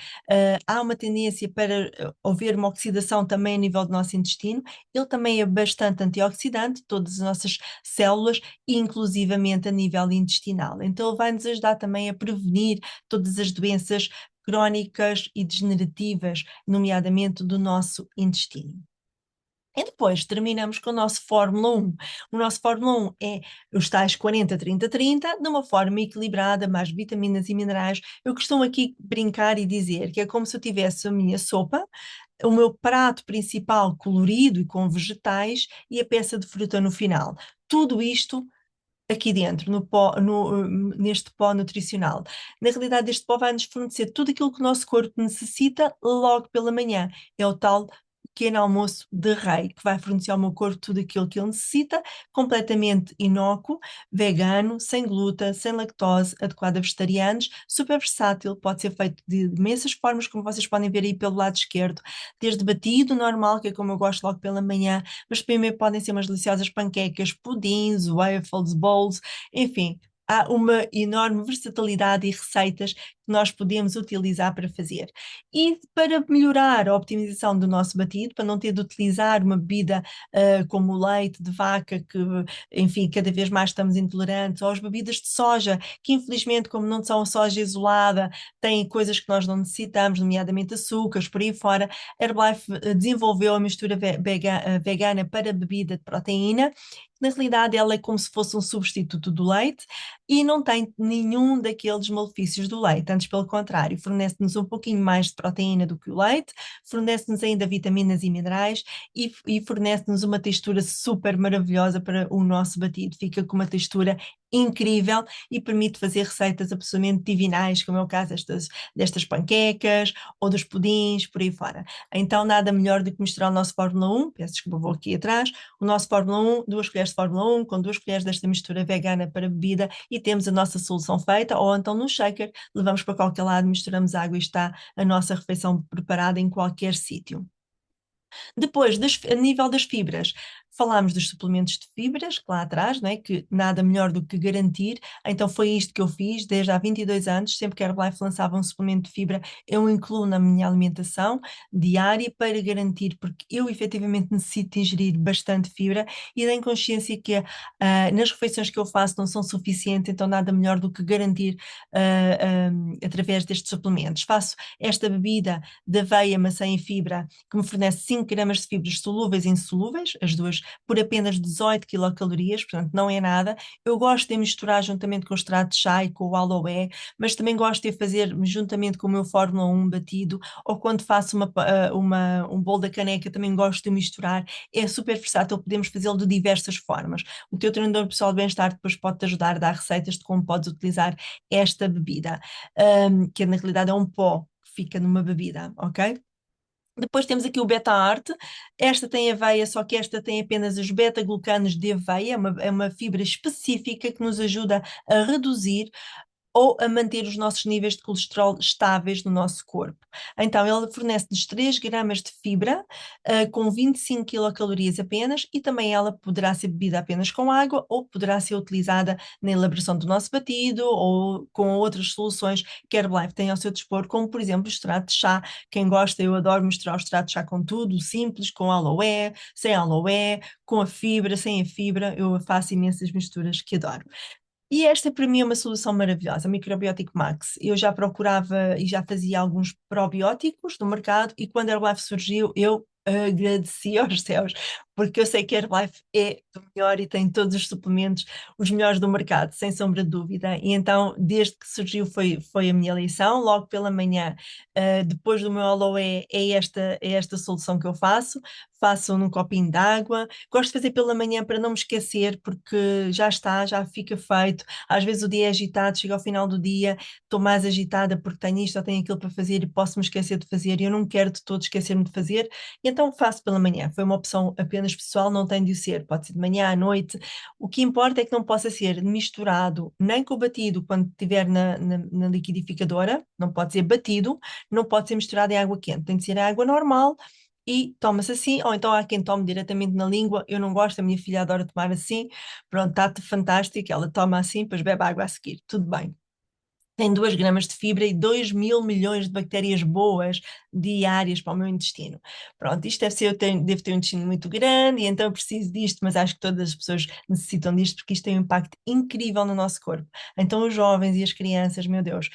há uma tendência para haver uma oxidação também a nível do nosso intestino. Ele também é bastante antioxidante, todas as nossas células, inclusivamente a nível intestinal. Então, ele vai nos ajudar também a prevenir todas as doenças crónicas e degenerativas, nomeadamente do nosso intestino. E depois terminamos com o nosso Fórmula 1. O nosso Fórmula 1 é os tais 40-30-30, de uma forma equilibrada, mais vitaminas e minerais. Eu costumo aqui brincar e dizer que é como se eu tivesse a minha sopa, o meu prato principal colorido e com vegetais e a peça de fruta no final. Tudo isto aqui dentro, neste pó nutricional. Na realidade, este pó vai nos fornecer tudo aquilo que o nosso corpo necessita logo pela manhã. É o tal pequeno almoço de rei, que vai fornecer ao meu corpo tudo aquilo que ele necessita, completamente inócuo, vegano, sem glúten, sem lactose, adequado a vegetarianos, super versátil, pode ser feito de imensas formas, como vocês podem ver aí pelo lado esquerdo, desde batido normal, que é como eu gosto logo pela manhã, mas primeiro podem ser umas deliciosas panquecas, pudins, waffles, bowls, enfim, há uma enorme versatilidade e receitas que nós podemos utilizar para fazer. E para melhorar a optimização do nosso batido, para não ter de utilizar uma bebida como o leite de vaca, que, enfim, cada vez mais estamos intolerantes, ou as bebidas de soja, que infelizmente, como não são soja isolada, têm coisas que nós não necessitamos, nomeadamente açúcares, por aí fora. A Herbalife desenvolveu a mistura vegana para bebida de proteína. Na realidade, ela é como se fosse um substituto do leite e não tem nenhum daqueles malefícios do leite, antes pelo contrário, fornece-nos um pouquinho mais de proteína do que o leite, fornece-nos ainda vitaminas e minerais e fornece-nos uma textura super maravilhosa para o nosso batido. Fica com uma textura incrível e permite fazer receitas absolutamente divinais, como é o caso destas panquecas ou dos pudins, por aí fora. Então, nada melhor do que misturar o nosso Fórmula 1, peço desculpa, vou aqui atrás, o nosso Fórmula 1, 2 colheres de Fórmula 1, com 2 colheres desta mistura vegana para bebida e temos a nossa solução feita, ou então no shaker, levamos para qualquer lado, misturamos água e está a nossa refeição preparada em qualquer sítio. Depois, a nível das fibras, falámos dos suplementos de fibras, que lá atrás, não é? Que nada melhor do que garantir. Então foi isto que eu fiz desde há 22 anos. Sempre que a Herbalife lançava um suplemento de fibra, eu incluo na minha alimentação diária para garantir, porque eu efetivamente necessito ingerir bastante fibra e tenho consciência que nas refeições que eu faço não são suficientes, então nada melhor do que garantir através destes suplementos. Faço esta bebida de aveia, maçã e fibra que me fornece 5 gramas de fibras solúveis e insolúveis, as duas por apenas 18 quilocalorias, portanto não é nada. Eu gosto de misturar juntamente com o extrato de chá e com o aloe, mas também gosto de fazer juntamente com o meu Fórmula 1 batido, ou quando faço um bolo da caneca, também gosto de misturar. É super versátil, podemos fazê-lo de diversas formas. O teu treinador pessoal de bem-estar depois pode-te ajudar a dar receitas de como podes utilizar esta bebida, que na realidade é um pó que fica numa bebida, ok? Depois temos aqui o beta-arte. Esta tem aveia, só que esta tem apenas os beta-glucanos de aveia, é uma fibra específica que nos ajuda a reduzir ou a manter os nossos níveis de colesterol estáveis no nosso corpo. Então, ele fornece-nos 3 gramas de fibra, com 25 quilocalorias apenas, e também ela poderá ser bebida apenas com água ou poderá ser utilizada na elaboração do nosso batido ou com outras soluções que a Herbalife tem ao seu dispor, como por exemplo o extrato de chá. Quem gosta, eu adoro misturar o extrato de chá com tudo, simples, com aloe, sem aloe, com a fibra, sem a fibra, eu faço imensas misturas que adoro. E esta para mim é uma solução maravilhosa, a Microbiótico Max. Eu já procurava e já fazia alguns probióticos no mercado e quando a Herbalife surgiu, eu agradeci aos céus, porque eu sei que a Herbalife é do melhor e tem todos os suplementos, os melhores do mercado, sem sombra de dúvida. E então, desde que surgiu, foi a minha eleição. Logo pela manhã, depois do meu aloe, é esta solução que eu faço. Faço num copinho de água. Gosto de fazer pela manhã para não me esquecer, porque já está, já fica feito. Às vezes o dia é agitado, chega ao final do dia, estou mais agitada porque tenho isto ou tenho aquilo para fazer e posso me esquecer de fazer e eu não quero de todo esquecer-me de fazer, e então faço pela manhã. Foi uma opção apenas pessoal, não tem de o ser, pode ser de manhã, à noite. O que importa é que não possa ser misturado nem com o batido quando estiver na liquidificadora, não pode ser batido, não pode ser misturado em água quente, tem de ser em água normal e toma-se assim, ou então há quem tome diretamente na língua. Eu não gosto, a minha filha adora tomar assim, pronto, está fantástico, ela toma assim, depois bebe água a seguir, tudo bem. Tem 2 gramas de fibra e 2 mil milhões de bactérias boas diárias para o meu intestino. Pronto, isto deve ser, devo ter um intestino muito grande e então eu preciso disto, mas acho que todas as pessoas necessitam disto porque isto tem um impacto incrível no nosso corpo. Então os jovens e as crianças, meu Deus,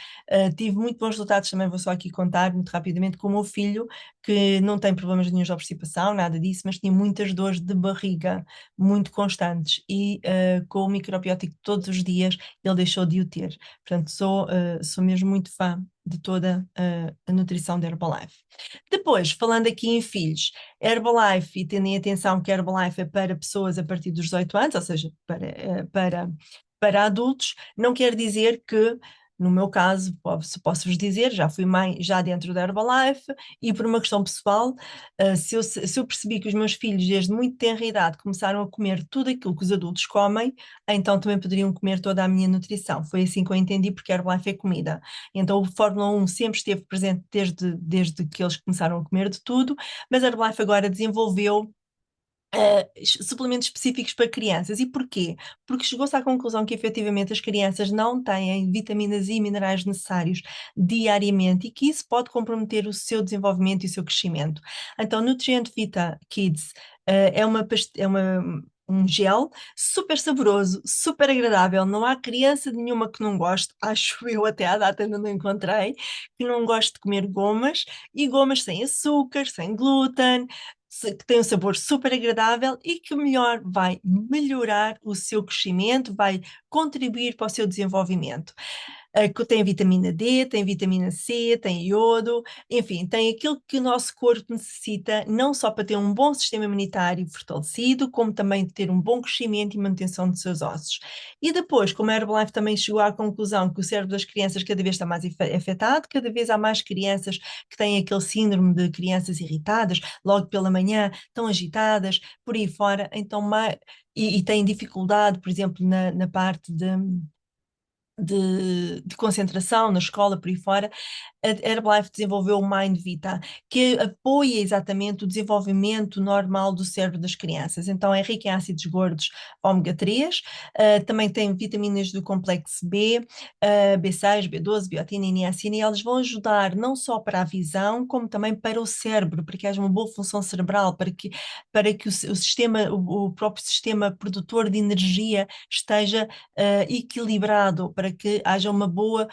tive muito bons resultados também, vou só aqui contar muito rapidamente com o meu filho, que não tem problemas nenhum de obstipação, nada disso, mas tinha muitas dores de barriga, muito constantes e com o microbiótico todos os dias ele deixou de o ter. Portanto, sou mesmo muito fã de toda a nutrição da Herbalife. Depois, falando aqui em filhos, Herbalife, e tendo em atenção que a Herbalife é para pessoas a partir dos 18 anos, ou seja, para adultos, não quer dizer que, no meu caso, posso-vos dizer, já fui mãe já dentro da Herbalife e por uma questão pessoal, se eu percebi que os meus filhos, desde muito tenra idade, começaram a comer tudo aquilo que os adultos comem, então também poderiam comer toda a minha nutrição. Foi assim que eu entendi, porque a Herbalife é comida. Então o Fórmula 1 sempre esteve presente desde que eles começaram a comer de tudo, mas a Herbalife agora desenvolveu suplementos específicos para crianças. E porquê? Porque chegou-se à conclusão que efetivamente as crianças não têm vitaminas e minerais necessários diariamente e que isso pode comprometer o seu desenvolvimento e o seu crescimento. Então, Nutrient Vita Kids um gel super saboroso, super agradável. Não há criança nenhuma que não goste, acho eu, até à data ainda não encontrei, que não goste de comer gomas, e gomas sem açúcar, sem glúten, que tem um sabor super agradável e que melhor vai melhorar o seu crescimento, vai contribuir para o seu desenvolvimento. Que tem vitamina D, tem vitamina C, tem iodo, enfim, tem aquilo que o nosso corpo necessita, não só para ter um bom sistema imunitário fortalecido, como também ter um bom crescimento e manutenção dos seus ossos. E depois, como a Herbalife também chegou à conclusão que o cérebro das crianças cada vez está mais afetado, cada vez há mais crianças que têm aquele síndrome de crianças irritadas, logo pela manhã, tão agitadas, por aí fora, então, e têm dificuldade, por exemplo, na parte de concentração na escola, por aí fora, a Herbalife desenvolveu o Mind Vita, que apoia exatamente o desenvolvimento normal do cérebro das crianças. Então é rico em ácidos gordos ômega 3, também tem vitaminas do complexo B, B6, B12, biotina e niacina, e elas vão ajudar não só para a visão, como também para o cérebro, para que haja uma boa função cerebral, para que o sistema, o próprio sistema produtor de energia esteja equilibrado, para que haja uma boa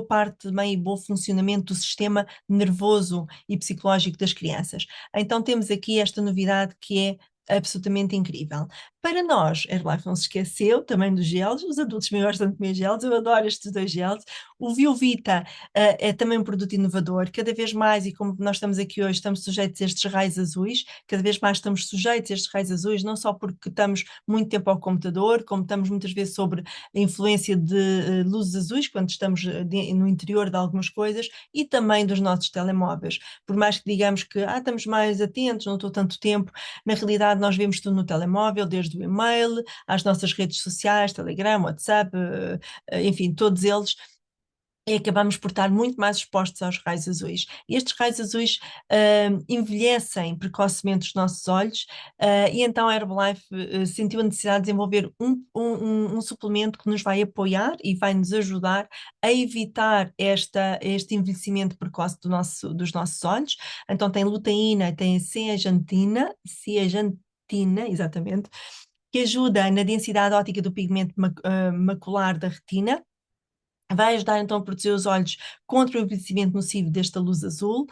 parte também e bom funcionamento do sistema nervoso e psicológico das crianças. Então temos aqui esta novidade que é absolutamente incrível. Para nós, a Herbalife não se esqueceu também dos gelos, os adultos também gostam de comer gelos, eu adoro estes dois gelos. O Viovita é também um produto inovador, cada vez mais, e como nós estamos aqui hoje, estamos sujeitos a estes raios azuis, cada vez mais estamos sujeitos a estes raios azuis, não só porque estamos muito tempo ao computador, como estamos muitas vezes sobre a influência de luzes azuis, quando estamos no interior de algumas coisas, e também dos nossos telemóveis. Por mais que digamos que estamos mais atentos, não estou tanto tempo, na realidade nós vemos tudo no telemóvel, desde o e-mail, às nossas redes sociais, Telegram, WhatsApp, enfim, todos eles, e acabamos por estar muito mais expostos aos raios azuis. E estes raios azuis envelhecem precocemente os nossos olhos, e então a Herbalife sentiu a necessidade de desenvolver um suplemento que nos vai apoiar e vai nos ajudar a evitar este envelhecimento precoce dos nossos olhos. Então tem luteína, tem zeaxantina, exatamente, que ajuda na densidade óptica do pigmento macular da retina. Vai ajudar então a proteger os olhos contra o envelhecimento nocivo desta luz azul,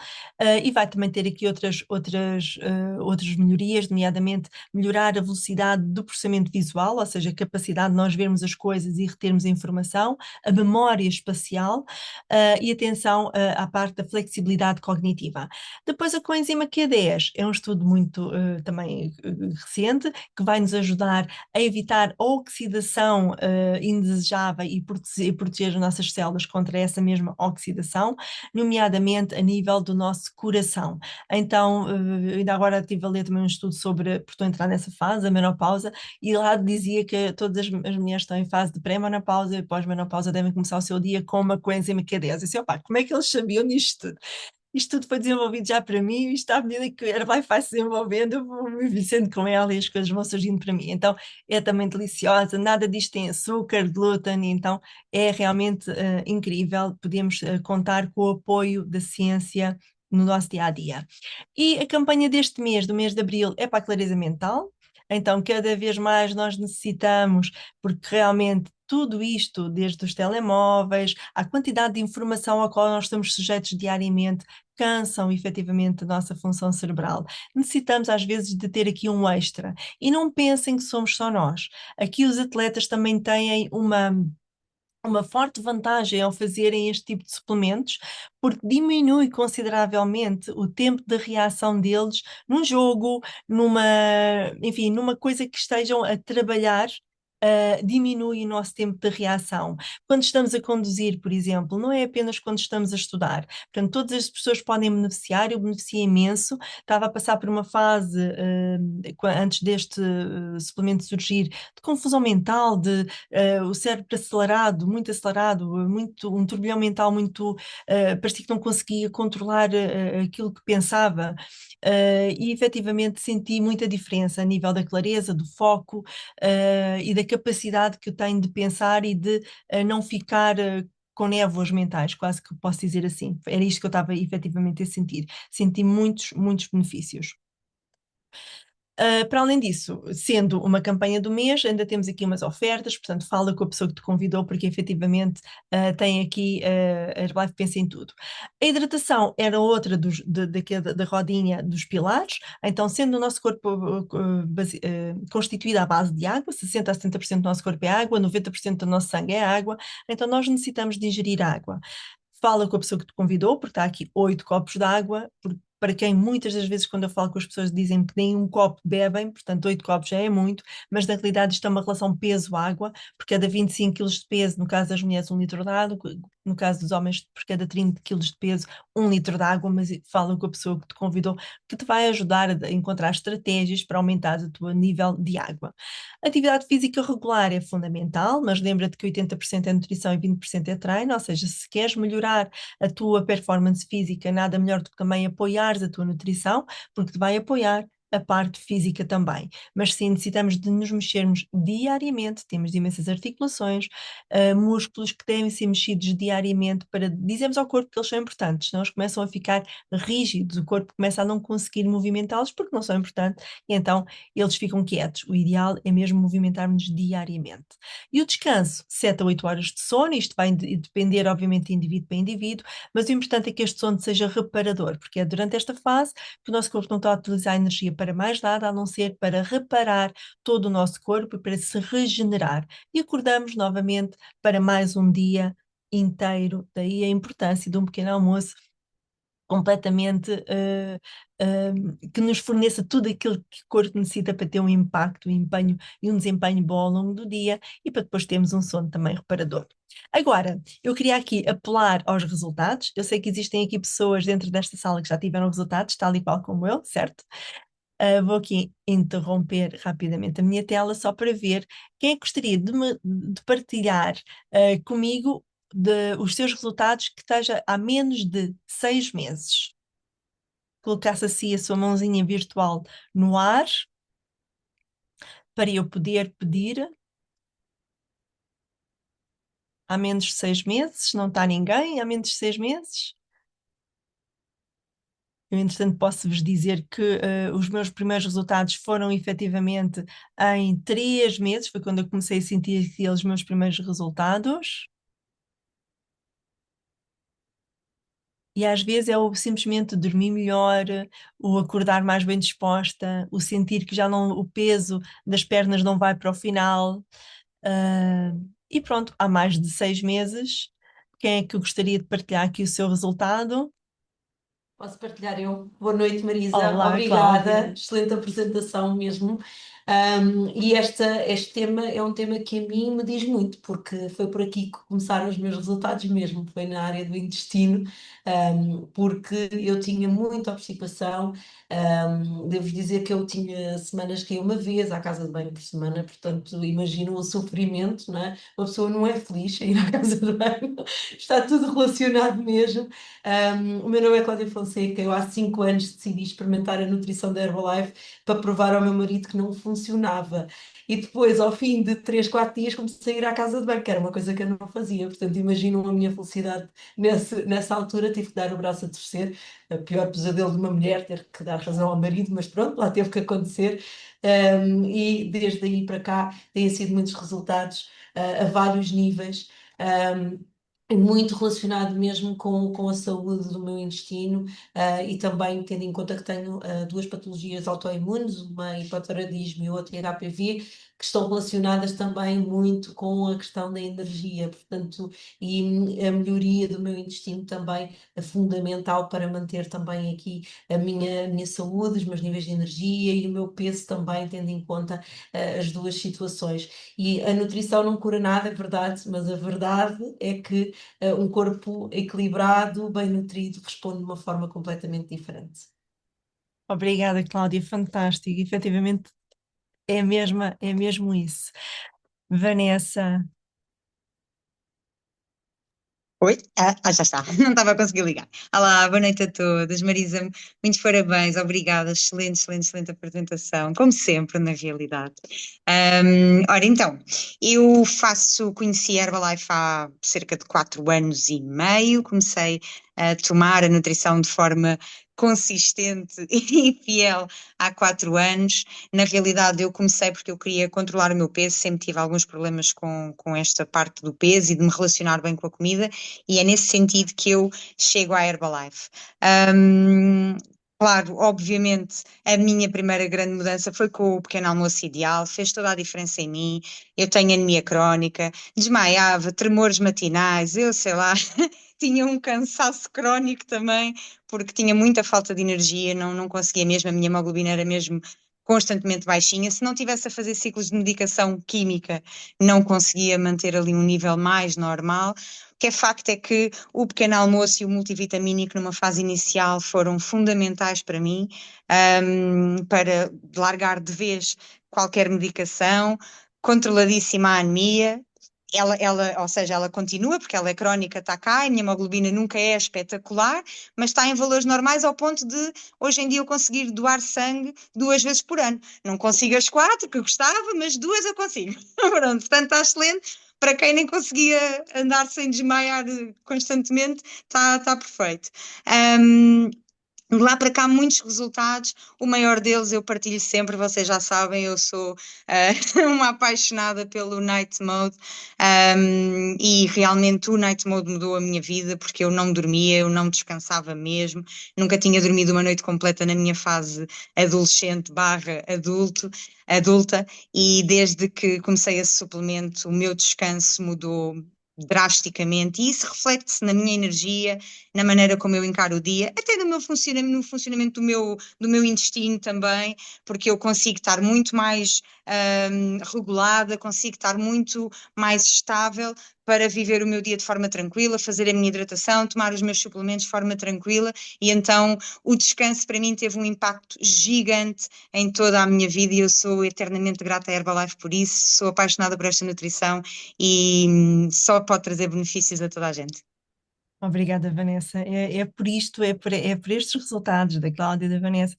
e vai também ter aqui outras melhorias, nomeadamente melhorar a velocidade do processamento visual, ou seja, a capacidade de nós vermos as coisas e retermos a informação, a memória espacial, e atenção à parte da flexibilidade cognitiva. Depois a coenzima Q10 é um estudo muito também recente, que vai nos ajudar a evitar a oxidação indesejável e proteger as nossas células contra essa mesma oxidação, nomeadamente a nível do nosso coração. Então, ainda agora estive a ler também um estudo sobre, porque estou a entrar nessa fase, a menopausa, e lá dizia que todas as mulheres estão em fase de pré-menopausa e pós-menopausa devem começar o seu dia com uma coenzima Q10. Eu disse, opá, como é que eles sabiam disto tudo? Isto tudo foi desenvolvido já para mim, e está à medida que a Herbalife vai se desenvolvendo, eu vou me envelhecendo com ela e as coisas vão surgindo para mim. Então é também deliciosa, nada disto tem açúcar, glúten, então é realmente incrível. Podemos contar com o apoio da ciência no nosso dia a dia. E a campanha deste mês, do mês de abril, é para a clareza mental. Então, cada vez mais nós necessitamos, porque realmente tudo isto, desde os telemóveis, à quantidade de informação a qual nós estamos sujeitos diariamente, cansam efetivamente a nossa função cerebral. Necessitamos, às vezes, de ter aqui um extra. E não pensem que somos só nós. Aqui os atletas também têm uma forte vantagem ao fazerem este tipo de suplementos, porque diminui consideravelmente o tempo de reação deles num jogo, enfim, numa coisa que estejam a trabalhar. Diminui o nosso tempo de reação. Quando estamos a conduzir, por exemplo, não é apenas quando estamos a estudar. Portanto, todas as pessoas podem beneficiar, eu beneficiei imenso. Estava a passar por uma fase, antes deste suplemento surgir, de confusão mental, de o cérebro muito acelerado, um turbilhão mental muito, parecia que não conseguia controlar aquilo que pensava, e efetivamente senti muita diferença a nível da clareza, do foco, e da capacidade que eu tenho de pensar e de não ficar com névoas mentais, quase que posso dizer assim. Era isto que eu estava efetivamente a sentir. Senti muitos, muitos benefícios. Para além disso, sendo uma campanha do mês, ainda temos aqui umas ofertas, portanto, fala com a pessoa que te convidou, porque efetivamente tem aqui, a Herbalife pensa em tudo. A hidratação era outra da rodinha dos pilares, então, sendo o nosso corpo constituído à base de água, 60% a 70% do nosso corpo é água, 90% do nosso sangue é água, então nós necessitamos de ingerir água. Fala com a pessoa que te convidou, porque está aqui 8 copos de água para quem muitas das vezes quando eu falo com as pessoas dizem que nem um copo bebem, portanto 8 copos já é muito, mas na realidade isto é uma relação peso-água, por cada 25 quilos de peso, no caso das mulheres 1 litro de água, no caso dos homens por cada 30 quilos de peso 1 litro de água, mas falam com a pessoa que te convidou, que te vai ajudar a encontrar estratégias para aumentar o teu nível de água. Atividade física regular é fundamental, mas lembra-te que 80% é nutrição e 20% é treino, ou seja, se queres melhorar a tua performance física, nada melhor do que também apoiares a tua nutrição, porque te vai apoiar a parte física também. Mas sim, necessitamos de nos mexermos diariamente, temos imensas articulações, músculos que devem ser mexidos diariamente para dizermos ao corpo que eles são importantes, senão eles começam a ficar rígidos, o corpo começa a não conseguir movimentá-los porque não são importantes, e então eles ficam quietos. O ideal é mesmo movimentarmos diariamente. E o descanso, 7 a 8 horas de sono, isto vai depender, obviamente, de indivíduo para indivíduo, mas o importante é que este sono seja reparador, porque é durante esta fase que o nosso corpo não está a utilizar a energia para mais nada, a não ser para reparar todo o nosso corpo e para se regenerar. E acordamos novamente para mais um dia inteiro. Daí a importância de um pequeno almoço completamente que nos forneça tudo aquilo que o corpo necessita para ter um impacto, um empenho e um desempenho bom ao longo do dia e para depois termos um sono também reparador. Agora, eu queria aqui apelar aos resultados. Eu sei que existem aqui pessoas dentro desta sala que já tiveram resultados, tal e qual como eu, certo? Vou aqui interromper rapidamente a minha tela só para ver quem é que gostaria de partilhar comigo os seus resultados que esteja há menos de 6 meses. Colocasse assim a sua mãozinha virtual no ar para eu poder pedir. Há menos de 6 meses, não está ninguém há menos de 6 meses. Eu, entretanto, posso-vos dizer que os meus primeiros resultados foram efetivamente em 3 meses, foi quando eu comecei a sentir aqueles meus primeiros resultados. E às vezes é o simplesmente dormir melhor, o acordar mais bem disposta, o sentir que já não, o peso das pernas não vai para o final. Ah, e pronto, há mais de 6 meses. Quem é que gostaria de partilhar aqui o seu resultado? Posso partilhar eu? Boa noite, Marisa. Olá, Obrigada. Cláudia. Excelente apresentação mesmo. E este tema é um tema que a mim me diz muito, porque foi por aqui que começaram os meus resultados mesmo, foi na área do intestino, porque eu tinha muita obstipação. Devo dizer que eu tinha semanas que ia uma vez à casa de banho por semana, portanto, imagino o sofrimento, não é? Uma pessoa não é feliz a ir à casa de banho, está tudo relacionado mesmo. O meu nome é Cláudia Fonseca. Eu há 5 anos decidi experimentar a nutrição da Herbalife para provar ao meu marido que não funcionava. E depois, ao fim de 3, 4 dias, comecei a ir à casa de banho, que era uma coisa que eu não fazia. Portanto, imaginam a minha felicidade nessa altura. Tive que dar o braço a torcer. O pior pesadelo de uma mulher, ter que dar razão ao marido, mas pronto, lá teve que acontecer. E desde aí para cá têm sido muitos resultados a vários níveis. Um, Muito relacionado mesmo com a saúde do meu intestino, e também tendo em conta que tenho duas patologias autoimunes, uma hipotireoidismo e outra HPV, que estão relacionadas também muito com a questão da energia, portanto, e a melhoria do meu intestino também é fundamental para manter também aqui a minha saúde, os meus níveis de energia e o meu peso também, tendo em conta as duas situações. E a nutrição não cura nada, é verdade, mas a verdade é que um corpo equilibrado, bem nutrido, responde de uma forma completamente diferente. Obrigada, Cláudia, fantástico. Efetivamente é mesmo isso. Vanessa, Oi? Já está. Não estava a conseguir ligar. Olá, boa noite a todas. Marisa, muitos parabéns, obrigada. Excelente, excelente, excelente apresentação, como sempre, na realidade. Ora, então, conheci a Herbalife há cerca de 4 anos e meio, comecei a tomar a nutrição de forma consistente e fiel há 4 anos. Na realidade, eu comecei porque eu queria controlar o meu peso, sempre tive alguns problemas com esta parte do peso e de me relacionar bem com a comida, e é nesse sentido que eu chego à Herbalife. Um, Claro, obviamente, a minha primeira grande mudança foi com o pequeno almoço ideal, fez toda a diferença em mim. Eu tenho anemia crónica, desmaiava, tremores matinais, eu sei lá, tinha um cansaço crónico também, porque tinha muita falta de energia, não conseguia mesmo, a minha hemoglobina era mesmo constantemente baixinha. Se não tivesse a fazer ciclos de medicação química, não conseguia manter ali um nível mais normal. O que é facto é que o pequeno almoço e o multivitamínico numa fase inicial foram fundamentais para mim, para largar de vez qualquer medicação, controladíssima a anemia. Ou seja, ela continua, porque ela é crónica, está cá, a minha hemoglobina nunca é espetacular, mas está em valores normais ao ponto de, hoje em dia, eu conseguir doar sangue 2 vezes por ano. Não consigo as 4, que eu gostava, mas 2 eu consigo. Pronto, portanto, está excelente. Para quem nem conseguia andar sem desmaiar constantemente, está perfeito. Um, de lá para cá, muitos resultados. O maior deles eu partilho sempre, vocês já sabem, eu sou uma apaixonada pelo Night Mode, e realmente o Night Mode mudou a minha vida porque eu não dormia, eu não descansava mesmo, nunca tinha dormido uma noite completa na minha fase adolescente barra adulta, e desde que comecei esse suplemento, o meu descanso mudou drasticamente, e isso reflete-se na minha energia, na maneira como eu encaro o dia, até no meu funcionamento, no funcionamento do meu intestino também, porque eu consigo estar muito mais regulada, consigo estar muito mais estável para viver o meu dia de forma tranquila, fazer a minha hidratação, tomar os meus suplementos de forma tranquila, e então o descanso para mim teve um impacto gigante em toda a minha vida, e eu sou eternamente grata à Herbalife por isso, sou apaixonada por esta nutrição e só pode trazer benefícios a toda a gente. Obrigada, Vanessa. É por isto, é por estes resultados da Cláudia e da Vanessa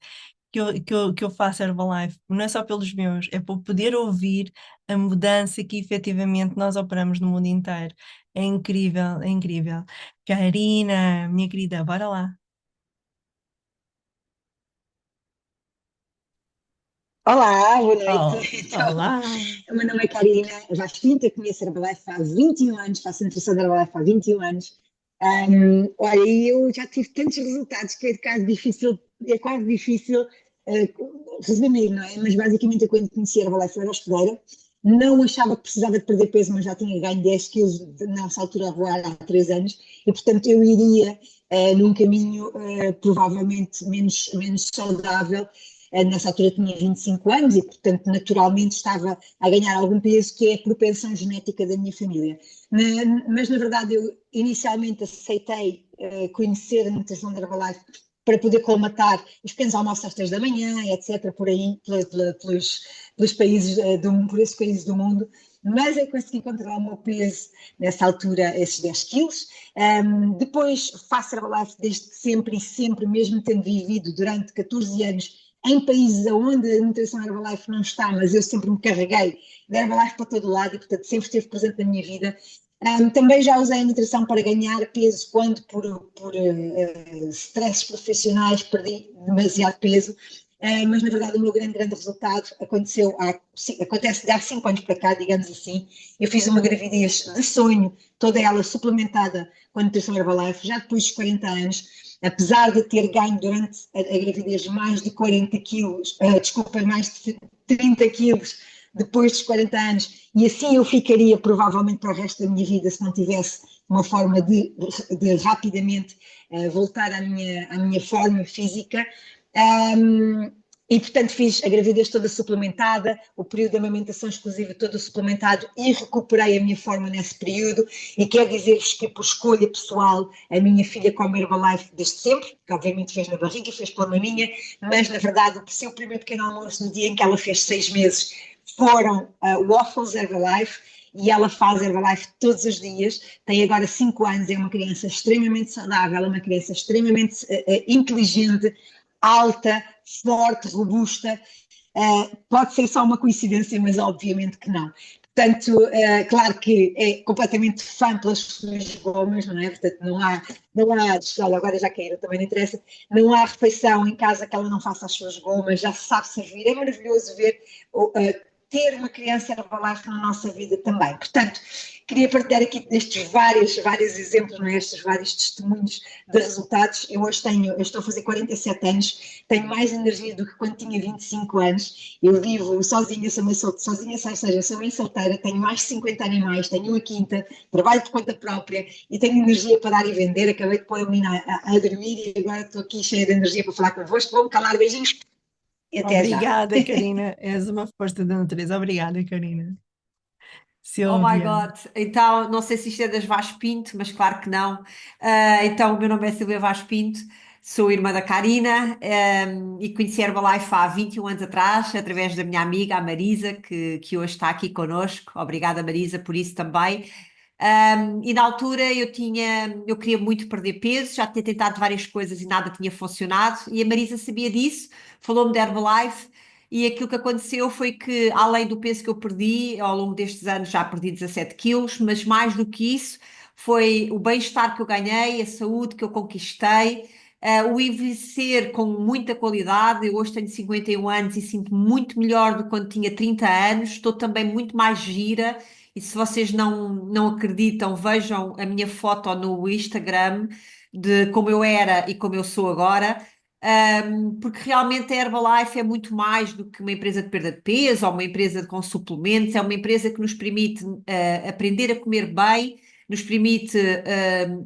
que eu faço Herbalife. Não é só pelos meus, é para poder ouvir a mudança que efetivamente nós operamos no mundo inteiro. É incrível, é incrível. Karina, minha querida, bora lá. Olá, boa noite. Oh, Então, olá. o meu nome é Karina, já estou a conhecer a Herbalife há 21 anos, faço nutrição da Herbalife há 21 anos. Olha, e eu já tive tantos resultados que é quase difícil resumir, não é? Mas basicamente eu quando conheci a Herbalife eu era hospedeira, não achava que precisava de perder peso, mas já tinha ganho 10 quilos nessa altura a voar há 3 anos, e portanto eu iria num caminho provavelmente menos saudável. Nessa altura tinha 25 anos e, portanto, naturalmente estava a ganhar algum peso, que é a propensão genética da minha família. Mas, na verdade, eu inicialmente aceitei conhecer a nutrição da Herbalife para poder colmatar os pequenos almoços às 3 da manhã, etc., por aí, pelos países por esses países do mundo. Mas eu consegui controlar o meu peso nessa altura, esses 10 quilos. Depois faço Herbalife desde sempre e sempre, mesmo tendo vivido durante 14 anos em países onde a nutrição Herbalife não está, mas eu sempre me carreguei da Herbalife para todo lado e, portanto, sempre esteve presente na minha vida. Também já usei a nutrição para ganhar peso quando, por stresses profissionais, perdi demasiado peso. Mas, na verdade, o meu grande resultado acontece de há 5 anos para cá, digamos assim. Eu fiz uma gravidez de sonho, toda ela suplementada com a nutrição Herbalife, já depois dos 40 anos. Apesar de ter ganho durante a gravidez mais de 40 quilos, mais de 30 quilos depois dos 40 anos, e assim eu ficaria provavelmente para o resto da minha vida se não tivesse uma forma de rapidamente voltar à minha forma física. E, portanto, fiz a gravidez toda suplementada, o período de amamentação exclusiva todo suplementado e recuperei a minha forma nesse período. E quero dizer-vos que, por escolha pessoal, a minha filha come Herbalife desde sempre, que obviamente fez na barriga e fez pela maminha, mas, na verdade, o seu primeiro pequeno almoço no dia em que ela fez 6 meses foram waffles Herbalife, e ela faz Herbalife todos os dias, tem agora 5 anos, é uma criança extremamente saudável, é uma criança extremamente inteligente, alta, forte, robusta. Pode ser só uma coincidência, mas obviamente que não. Portanto, claro que é completamente fã pelas suas gomas, não é? Portanto, olha, agora já caíram, também não interessa, não há refeição em casa que ela não faça as suas gomas, já se sabe servir, é maravilhoso ver ter uma criança Herbalife na nossa vida também. Portanto, queria partilhar aqui destes vários exemplos, não é? Estes vários testemunhos de resultados. Eu estou a fazer 47 anos, tenho mais energia do que quando tinha 25 anos. Eu vivo sozinha, sozinha, ou seja, sou mãe solteira, tenho mais de 50 animais, tenho uma quinta, trabalho por conta própria e tenho energia para dar e vender. Acabei de pôr a menina a dormir e agora estou aqui cheia de energia para falar convosco. Vou-me calar, beijinhos e até já. Obrigada, Karina. És uma força da natureza. Obrigada, Karina. Oh my Silvia. God, então não sei se isto é das Vaz Pinto, mas claro que não. Então, o meu nome é Silvia Vaz Pinto, sou irmã da Karina, e conheci a Herbalife há 21 anos atrás, através da minha amiga, a Marisa, que hoje está aqui connosco. Obrigada, Marisa, por isso também. E na altura eu queria muito perder peso, já tinha tentado várias coisas e nada tinha funcionado, e a Marisa sabia disso, falou-me da Herbalife. E aquilo que aconteceu foi que, além do peso que eu perdi, ao longo destes anos já perdi 17 quilos, mas mais do que isso, foi o bem-estar que eu ganhei, a saúde que eu conquistei, o envelhecer com muita qualidade. Eu hoje tenho 51 anos e sinto muito melhor do que quando tinha 30 anos, estou também muito mais gira. E se vocês não acreditam, vejam a minha foto no Instagram de como eu era e como eu sou agora. Porque realmente a Herbalife é muito mais do que uma empresa de perda de peso ou uma empresa com suplementos, é uma empresa que nos permite aprender a comer bem, nos permite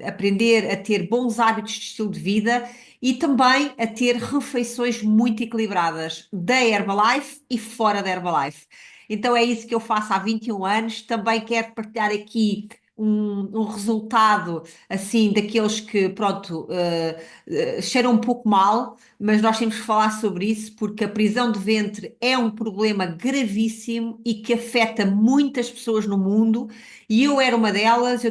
aprender a ter bons hábitos de estilo de vida e também a ter refeições muito equilibradas da Herbalife e fora da Herbalife. Então é isso que eu faço há 21 anos. Também quero partilhar aqui um resultado assim daqueles que, pronto, cheiram um pouco mal, mas nós temos que falar sobre isso porque a prisão de ventre é um problema gravíssimo e que afeta muitas pessoas no mundo. E eu era uma delas.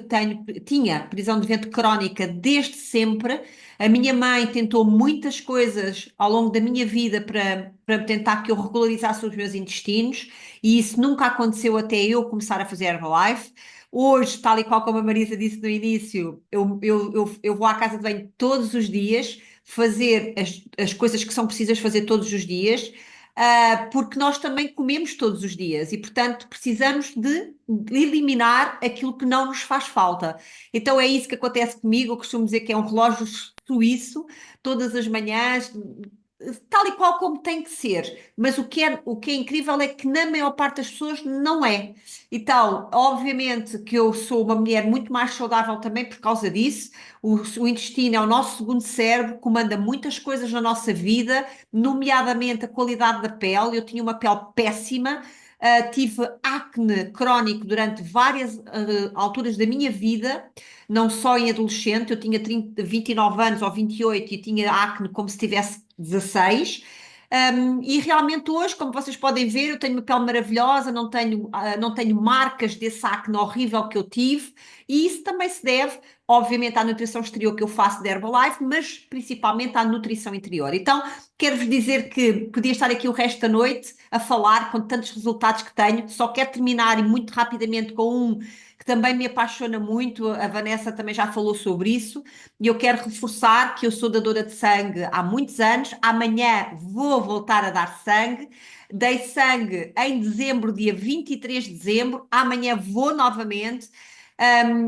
Tinha prisão de ventre crónica desde sempre. A minha mãe tentou muitas coisas ao longo da minha vida para tentar que eu regularizasse os meus intestinos, e isso nunca aconteceu até eu começar a fazer Herbalife. Hoje, tal e qual como a Marisa disse no início, eu vou à casa de banho todos os dias, fazer as coisas que são precisas fazer todos os dias, porque nós também comemos todos os dias e, portanto, precisamos de eliminar aquilo que não nos faz falta. Então é isso que acontece comigo. Eu costumo dizer que é um relógio suíço, todas as manhãs, tal e qual como tem que ser, mas o que é incrível é que na maior parte das pessoas não é. Então, obviamente que eu sou uma mulher muito mais saudável também por causa disso. O intestino é o nosso segundo cérebro, comanda muitas coisas na nossa vida, nomeadamente a qualidade da pele. Eu tinha uma pele péssima. Tive acne crónico durante várias alturas da minha vida, não só em adolescente. Eu tinha 29 anos ou 28 e tinha acne como se tivesse 16. E realmente hoje, como vocês podem ver, eu tenho uma pele maravilhosa, não tenho marcas desse acne horrível que eu tive, e isso também se deve, obviamente, à nutrição exterior que eu faço de Herbalife, mas principalmente à nutrição interior. Então, quero-vos dizer que podia estar aqui o resto da noite a falar com tantos resultados que tenho. Só quero terminar e muito rapidamente com um que também me apaixona muito. A Vanessa também já falou sobre isso. E eu quero reforçar que eu sou dadora de sangue há muitos anos. Amanhã vou voltar a dar sangue. Dei sangue em dezembro, dia 23 de dezembro. Amanhã vou novamente.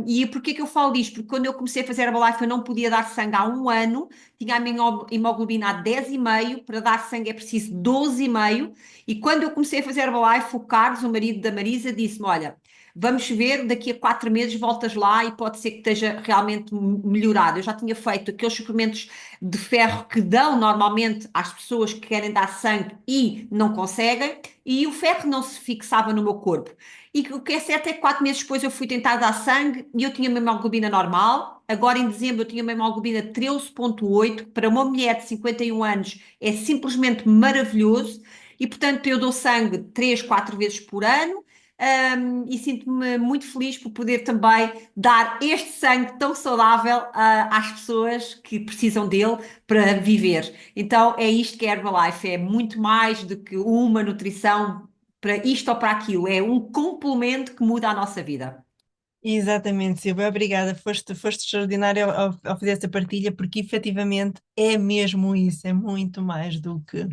E porquê que eu falo disto? Porque quando eu comecei a fazer Herbalife eu não podia dar sangue há um ano. Tinha a minha hemoglobina a 10,5. Para dar sangue é preciso 12,5. E quando eu comecei a fazer Herbalife, o Carlos, o marido da Marisa, disse-me: olha, vamos ver, daqui a 4 meses voltas lá e pode ser que esteja realmente melhorado. Eu já tinha feito aqueles suplementos de ferro que dão normalmente às pessoas que querem dar sangue e não conseguem, e o ferro não se fixava no meu corpo. E o que é certo é que 4 meses depois eu fui tentar dar sangue e eu tinha uma hemoglobina normal. Agora em dezembro eu tinha uma hemoglobina 13,8. Para uma mulher de 51 anos é simplesmente maravilhoso. E portanto eu dou sangue 3, 4 vezes por ano. E sinto-me muito feliz por poder também dar este sangue tão saudável às pessoas que precisam dele para viver. Então é isto que é Herbalife, é muito mais do que uma nutrição para isto ou para aquilo, é um complemento que muda a nossa vida. Exatamente, Silvia, obrigada. Foste extraordinária ao fazer essa partilha, porque efetivamente é mesmo isso, é muito mais do que.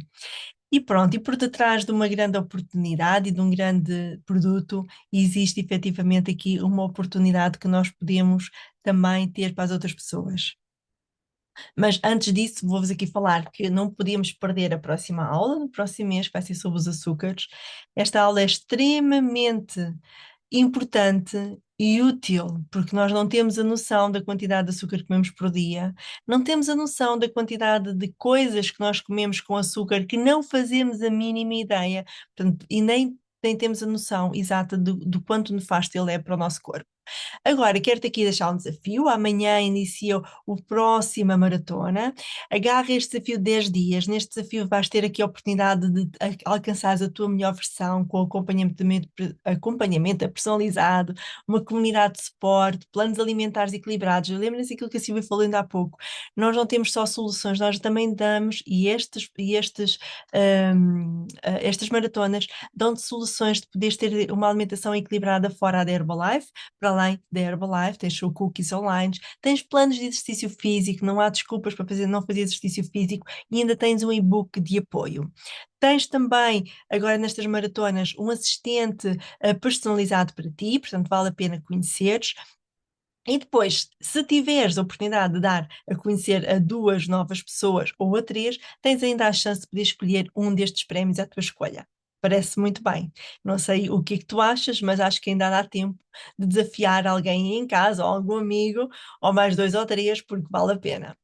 E pronto, e por detrás de uma grande oportunidade e de um grande produto, existe efetivamente aqui uma oportunidade que nós podemos também ter para as outras pessoas. Mas antes disso, vou-vos aqui falar que não podíamos perder a próxima aula, no próximo mês, que vai ser sobre os açúcares. Esta aula é extremamente importante e útil, porque nós não temos a noção da quantidade de açúcar que comemos por dia, não temos a noção da quantidade de coisas que nós comemos com açúcar que não fazemos a mínima ideia, portanto, e nem temos a noção exata do quanto nefasto ele é para o nosso corpo. Agora, quero-te aqui deixar um desafio. Amanhã inicia o próxima maratona. Agarra este desafio de 10 dias. Neste desafio vais ter aqui a oportunidade de alcançares a tua melhor versão com acompanhamento personalizado, uma comunidade de suporte, planos alimentares equilibrados. Lembra-se aquilo que a Silvia falou ainda há pouco. Nós não temos só soluções, nós também damos, estas maratonas dão-te soluções de poderes ter uma alimentação equilibrada fora da Herbalife. Para além da Herbalife, tens o cookies online, tens planos de exercício físico, não há desculpas para não fazer exercício físico e ainda tens um e-book de apoio. Tens também, agora nestas maratonas, um assistente personalizado para ti, portanto vale a pena conheceres. E depois, se tiveres a oportunidade de dar a conhecer a 2 novas pessoas ou a 3, tens ainda a chance de poder escolher um destes prémios à tua escolha. Parece muito bem. Não sei o que é que tu achas, mas acho que ainda dá tempo de desafiar alguém em casa, ou algum amigo, ou mais 2 ou 3, porque vale a pena.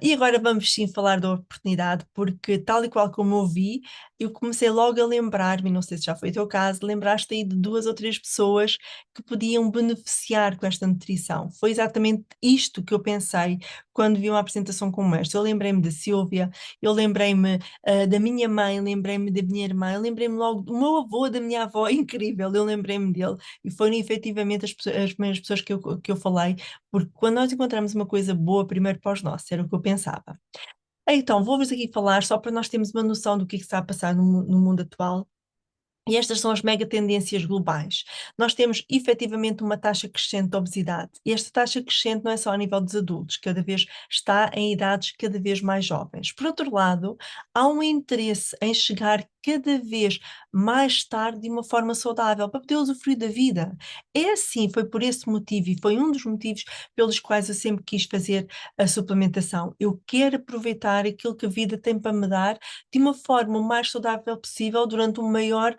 E agora vamos sim falar da oportunidade, porque tal e qual como eu vi, eu comecei logo a lembrar-me, não sei se já foi o teu caso, lembraste aí de 2 ou 3 pessoas que podiam beneficiar com esta nutrição. Foi exatamente isto que eu pensei quando vi uma apresentação como esta. Eu lembrei-me da Silvia, eu lembrei-me da minha mãe, lembrei-me da minha irmã, eu lembrei-me logo do meu avô, da minha avó, incrível, eu lembrei-me dele, e foram efetivamente as primeiras pessoas que eu falei, porque quando nós encontramos uma coisa boa, primeiro para os nossos, era o que eu pensava. Então, vou-vos aqui falar só para nós termos uma noção do que está a passar no mundo atual. E estas são as mega tendências globais. Nós temos efetivamente uma taxa crescente de obesidade. E esta taxa crescente não é só a nível dos adultos, cada vez está em idades cada vez mais jovens. Por outro lado, há um interesse em chegar cada vez mais tarde de uma forma saudável, para poder usufruir da vida. É assim, foi por esse motivo e foi um dos motivos pelos quais eu sempre quis fazer a suplementação. Eu quero aproveitar aquilo que a vida tem para me dar de uma forma o mais saudável possível durante o maior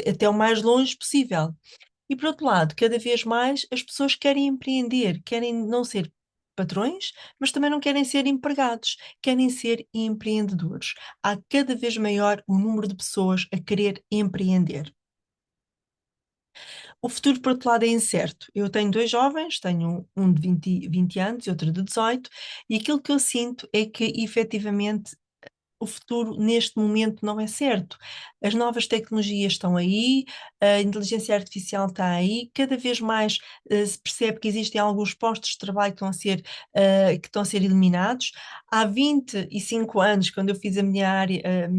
até o mais longe possível. E por outro lado, cada vez mais as pessoas querem empreender, querem não ser patrões, mas também não querem ser empregados, querem ser empreendedores. Há cada vez maior o número de pessoas a querer empreender. O futuro, por outro lado, é incerto. Eu tenho 2 jovens, tenho um de 20 anos e outro de 18, e aquilo que eu sinto é que, efetivamente, o futuro neste momento não é certo. As novas tecnologias estão aí, a inteligência artificial está aí, cada vez mais se percebe que existem alguns postos de trabalho que estão a ser eliminados. Há 25 anos, quando eu fiz a minha área,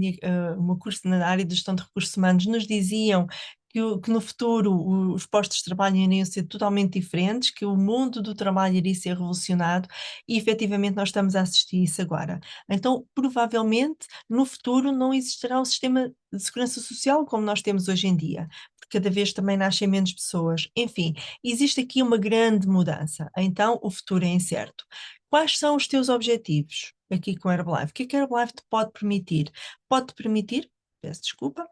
o meu curso na área de gestão de recursos humanos, nos diziam que no futuro os postos de trabalho iriam ser totalmente diferentes, que o mundo do trabalho iria ser revolucionado e efetivamente nós estamos a assistir isso agora. Então, provavelmente, no futuro não existirá um sistema de segurança social como nós temos hoje em dia, porque cada vez também nascem menos pessoas. Enfim, existe aqui uma grande mudança. Então, o futuro é incerto. Quais são os teus objetivos aqui com a Herbalife? O que é que a Herbalife te pode permitir? Pode-te permitir, peço desculpa,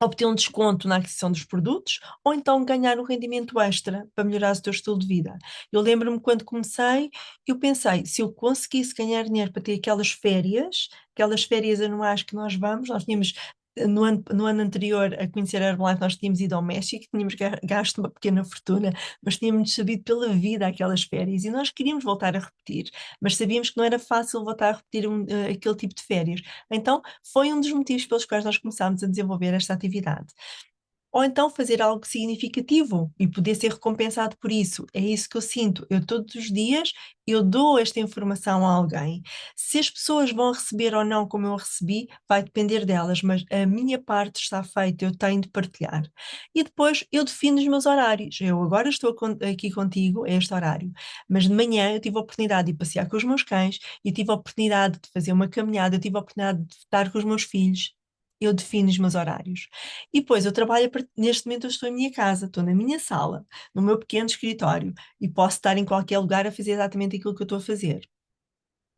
obter um desconto na aquisição dos produtos ou então ganhar um rendimento extra para melhorar o teu estilo de vida. Eu lembro-me quando comecei, eu pensei, se eu conseguisse ganhar dinheiro para ter aquelas férias anuais que nós vamos, nós tínhamos no ano anterior a conhecer a Herbalife, nós tínhamos ido ao México, tínhamos gasto uma pequena fortuna, mas tínhamos sabido pela vida aquelas férias e nós queríamos voltar a repetir, mas sabíamos que não era fácil voltar a repetir aquele tipo de férias. Então, foi um dos motivos pelos quais nós começámos a desenvolver esta atividade. Ou então fazer algo significativo e poder ser recompensado por isso. É isso que eu sinto. Eu todos os dias eu dou esta informação a alguém. Se as pessoas vão receber ou não como eu recebi, vai depender delas, mas a minha parte está feita, eu tenho de partilhar. E depois eu defino os meus horários. Eu agora estou aqui contigo a este horário, mas de manhã eu tive a oportunidade de ir passear com os meus cães, eu tive a oportunidade de fazer uma caminhada, eu tive a oportunidade de estar com os meus filhos. Eu defino os meus horários. E depois eu trabalho, neste momento eu estou em minha casa, estou na minha sala, no meu pequeno escritório, e posso estar em qualquer lugar a fazer exatamente aquilo que eu estou a fazer.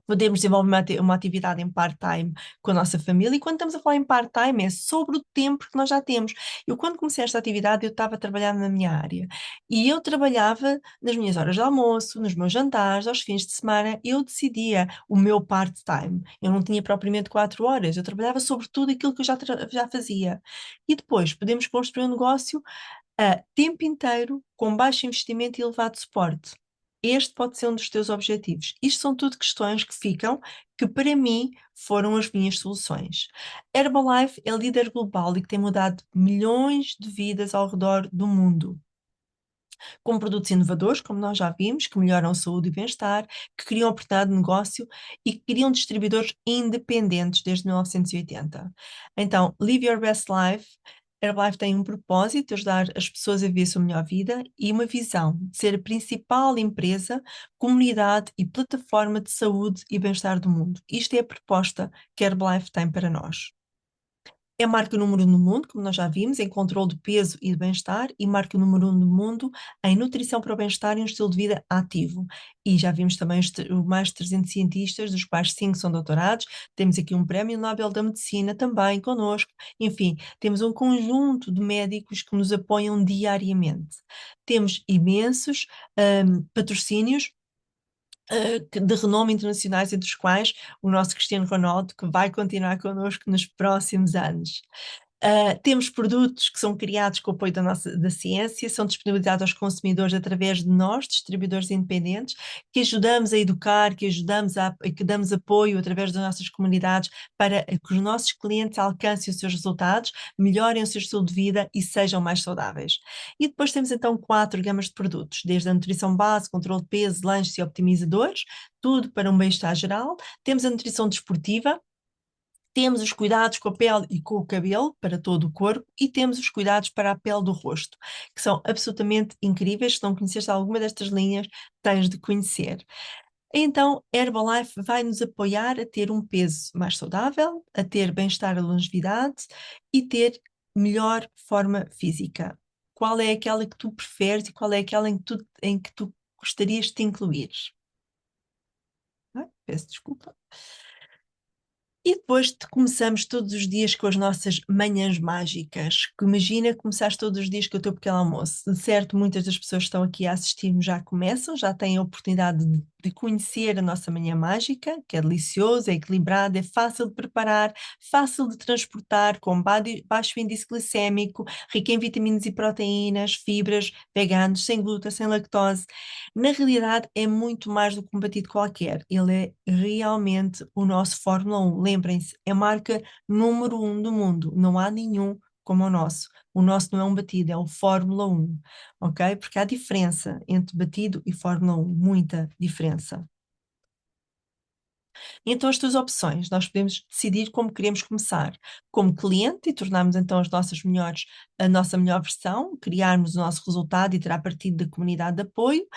Podemos desenvolver uma atividade em part-time com a nossa família, e quando estamos a falar em part-time é sobre o tempo que nós já temos. Eu, quando comecei esta atividade, eu estava a trabalhar na minha área, e eu trabalhava nas minhas horas de almoço, nos meus jantares, aos fins de semana, eu decidia o meu part-time. Eu não tinha propriamente 4 horas, eu trabalhava sobre tudo aquilo que eu já fazia. E depois podemos construir um negócio a tempo inteiro, com baixo investimento e elevado suporte. Este pode ser um dos teus objetivos. Isto são tudo questões que ficam, que para mim foram as minhas soluções. Herbalife é líder global e que tem mudado milhões de vidas ao redor do mundo, com produtos inovadores, como nós já vimos, que melhoram a saúde e bem-estar, que criam oportunidade de negócio e que criam distribuidores independentes desde 1980. Então, Live Your Best Life. Herbalife tem um propósito de ajudar as pessoas a viver a sua melhor vida e uma visão de ser a principal empresa, comunidade e plataforma de saúde e bem-estar do mundo. Isto é a proposta que a Herbalife tem para nós. É marca número 1 no mundo, como nós já vimos, em controle de peso e de bem-estar, e marca número 1 no mundo em nutrição para o bem-estar e um estilo de vida ativo. E já vimos também mais de 300 cientistas, dos quais 5 são doutorados. Temos aqui um prémio Nobel da Medicina também connosco. Enfim, temos um conjunto de médicos que nos apoiam diariamente. Temos imensos patrocínios de renome internacionais, entre os quais o nosso Cristiano Ronaldo, que vai continuar connosco nos próximos anos. Temos produtos que são criados com o apoio da ciência, são disponibilizados aos consumidores através de nós, distribuidores independentes, que ajudamos a educar, que damos apoio através das nossas comunidades para que os nossos clientes alcancem os seus resultados, melhorem o seu estilo de vida e sejam mais saudáveis. E depois temos então 4 gamas de produtos, desde a nutrição base, controle de peso, lanches e optimizadores, tudo para um bem-estar geral. Temos a nutrição desportiva, temos os cuidados com a pele e com o cabelo para todo o corpo, e temos os cuidados para a pele do rosto, que são absolutamente incríveis. Se não conheceste alguma destas linhas, tens de conhecer. Então, Herbalife vai nos apoiar a ter um peso mais saudável, a ter bem-estar e longevidade e ter melhor forma física. Qual é aquela que tu preferes e qual é aquela em que tu gostarias de te incluir? Peço desculpa. E depois começamos todos os dias com as nossas manhãs mágicas, que imagina começares todos os dias com o teu pequeno almoço. De certo, muitas das pessoas que estão aqui a assistir-nos já começam, já têm a oportunidade de conhecer a nossa manhã mágica, que é delicioso, é equilibrado, é fácil de preparar, fácil de transportar, com baixo índice glicémico, rico em vitaminas e proteínas, fibras, veganos, sem glúten, sem lactose. Na realidade, é muito mais do que um batido qualquer. Ele é realmente o nosso Fórmula 1. Lembrem-se, é a marca número 1 do mundo. Não há nenhum como o nosso. O nosso não é um batido, é o Fórmula 1, ok? Porque há diferença entre batido e Fórmula 1, muita diferença. Então, as tuas opções, nós podemos decidir como queremos começar. Como cliente, e tornarmos então a nossa melhor versão, criarmos o nosso resultado e terá partido da comunidade de apoio.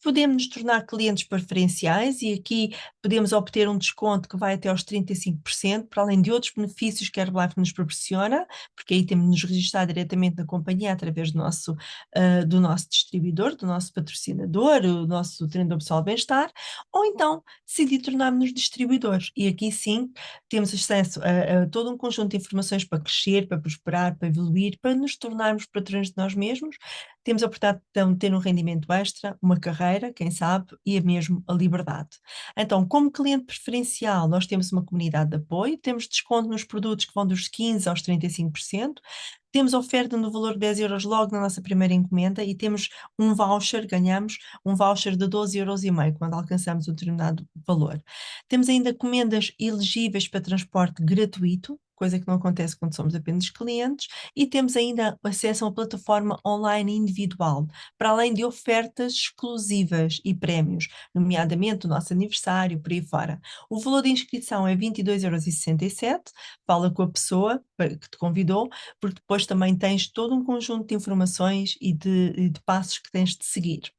Podemos nos tornar clientes preferenciais, e aqui podemos obter um desconto que vai até aos 35%, para além de outros benefícios que a Herbalife nos proporciona, porque aí temos de nos registrar diretamente na companhia através do nosso distribuidor, do nosso patrocinador, o nosso treinador pessoal de bem-estar, ou então decidir tornar-nos distribuidores. E aqui sim temos acesso a todo um conjunto de informações para crescer, para prosperar, para evoluir, para nos tornarmos patrões de nós mesmos. Temos a oportunidade de ter um rendimento extra, uma carreira, quem sabe, e mesmo a liberdade. Então, como cliente preferencial, nós temos uma comunidade de apoio, temos desconto nos produtos que vão dos 15% aos 35%, temos oferta no valor de 10 € logo na nossa primeira encomenda, e temos um voucher, ganhamos um voucher de 12,5 € quando alcançamos um determinado valor. Temos ainda encomendas elegíveis para transporte gratuito, coisa que não acontece quando somos apenas clientes, e temos ainda acesso a uma plataforma online individual, para além de ofertas exclusivas e prémios, nomeadamente o nosso aniversário, por aí fora. O valor de inscrição é 22,67€, fala com a pessoa que te convidou, porque depois também tens todo um conjunto de informações e de passos que tens de seguir.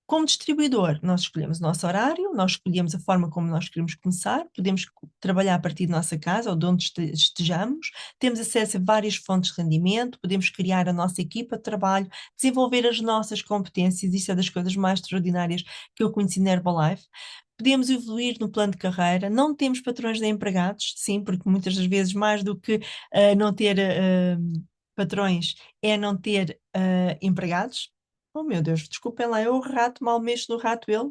Como distribuidor, nós escolhemos o nosso horário, nós escolhemos a forma como nós queremos começar, podemos trabalhar a partir da nossa casa ou de onde estejamos, temos acesso a várias fontes de rendimento, podemos criar a nossa equipa de trabalho, desenvolver as nossas competências, isso é das coisas mais extraordinárias que eu conheci na Herbalife. Podemos evoluir no plano de carreira, não temos patrões nem empregados, sim, porque muitas das vezes mais do que não ter patrões é não ter empregados. Oh meu Deus, desculpem lá, eu o rato, mal mexo no rato ele.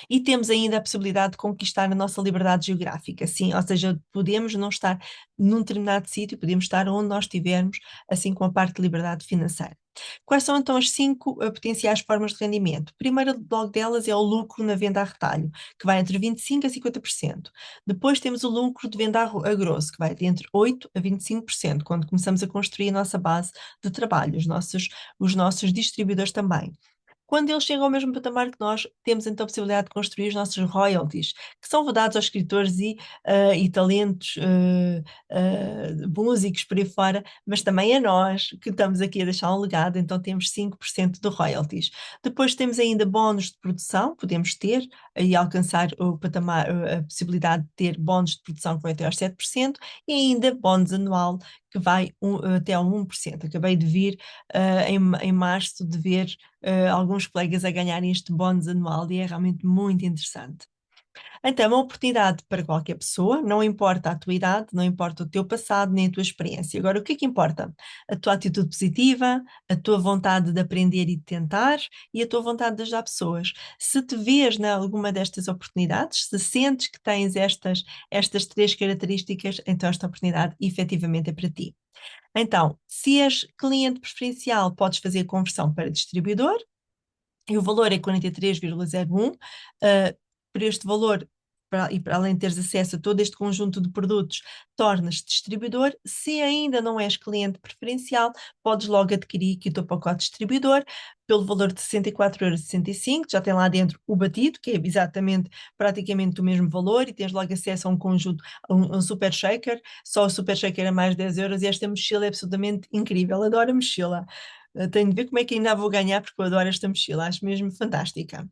E temos ainda a possibilidade de conquistar a nossa liberdade geográfica, sim, ou seja, podemos não estar num determinado sítio, podemos estar onde nós estivermos, assim com a parte de liberdade financeira. Quais são então as 5 potenciais formas de rendimento? A primeira logo delas é o lucro na venda a retalho, que vai entre 25% a 50%. Depois temos o lucro de venda a grosso, que vai de entre 8% a 25%, quando começamos a construir a nossa base de trabalho, os nossos distribuidores também. Quando eles chegam ao mesmo patamar que nós, temos então a possibilidade de construir os nossos royalties, que são vedados aos escritores e talentos, músicos por aí fora, mas também a nós, que estamos aqui a deixar um legado, então temos 5% de royalties. Depois temos ainda bónus de produção, podemos ter e alcançar o patamar, a possibilidade de ter bónus de produção que vai até aos 7%, e ainda bónus anual que vai até ao 1%. Acabei de vir em março de ver alguns colegas a ganharem este bónus anual e é realmente muito interessante. Então, é uma oportunidade para qualquer pessoa, não importa a tua idade, não importa o teu passado, nem a tua experiência. Agora, o que é que importa? A tua atitude positiva, a tua vontade de aprender e de tentar e a tua vontade de ajudar pessoas. Se te vês em alguma destas oportunidades, se sentes que tens estas 3 características, então esta oportunidade efetivamente é para ti. Então, se és cliente preferencial, podes fazer a conversão para distribuidor e o valor é 43,01. Por este valor, e para além de teres acesso a todo este conjunto de produtos, tornas-te distribuidor. Se ainda não és cliente preferencial, podes logo adquirir aqui o teu pacote distribuidor pelo valor de 64,65€, já tem lá dentro o batido, que é exatamente praticamente o mesmo valor, e tens logo acesso a um conjunto, um super shaker. Só o super shaker é mais 10€ e esta mochila é absolutamente incrível, adoro a mochila. Tenho de ver como é que ainda a vou ganhar, porque eu adoro esta mochila, acho mesmo fantástica.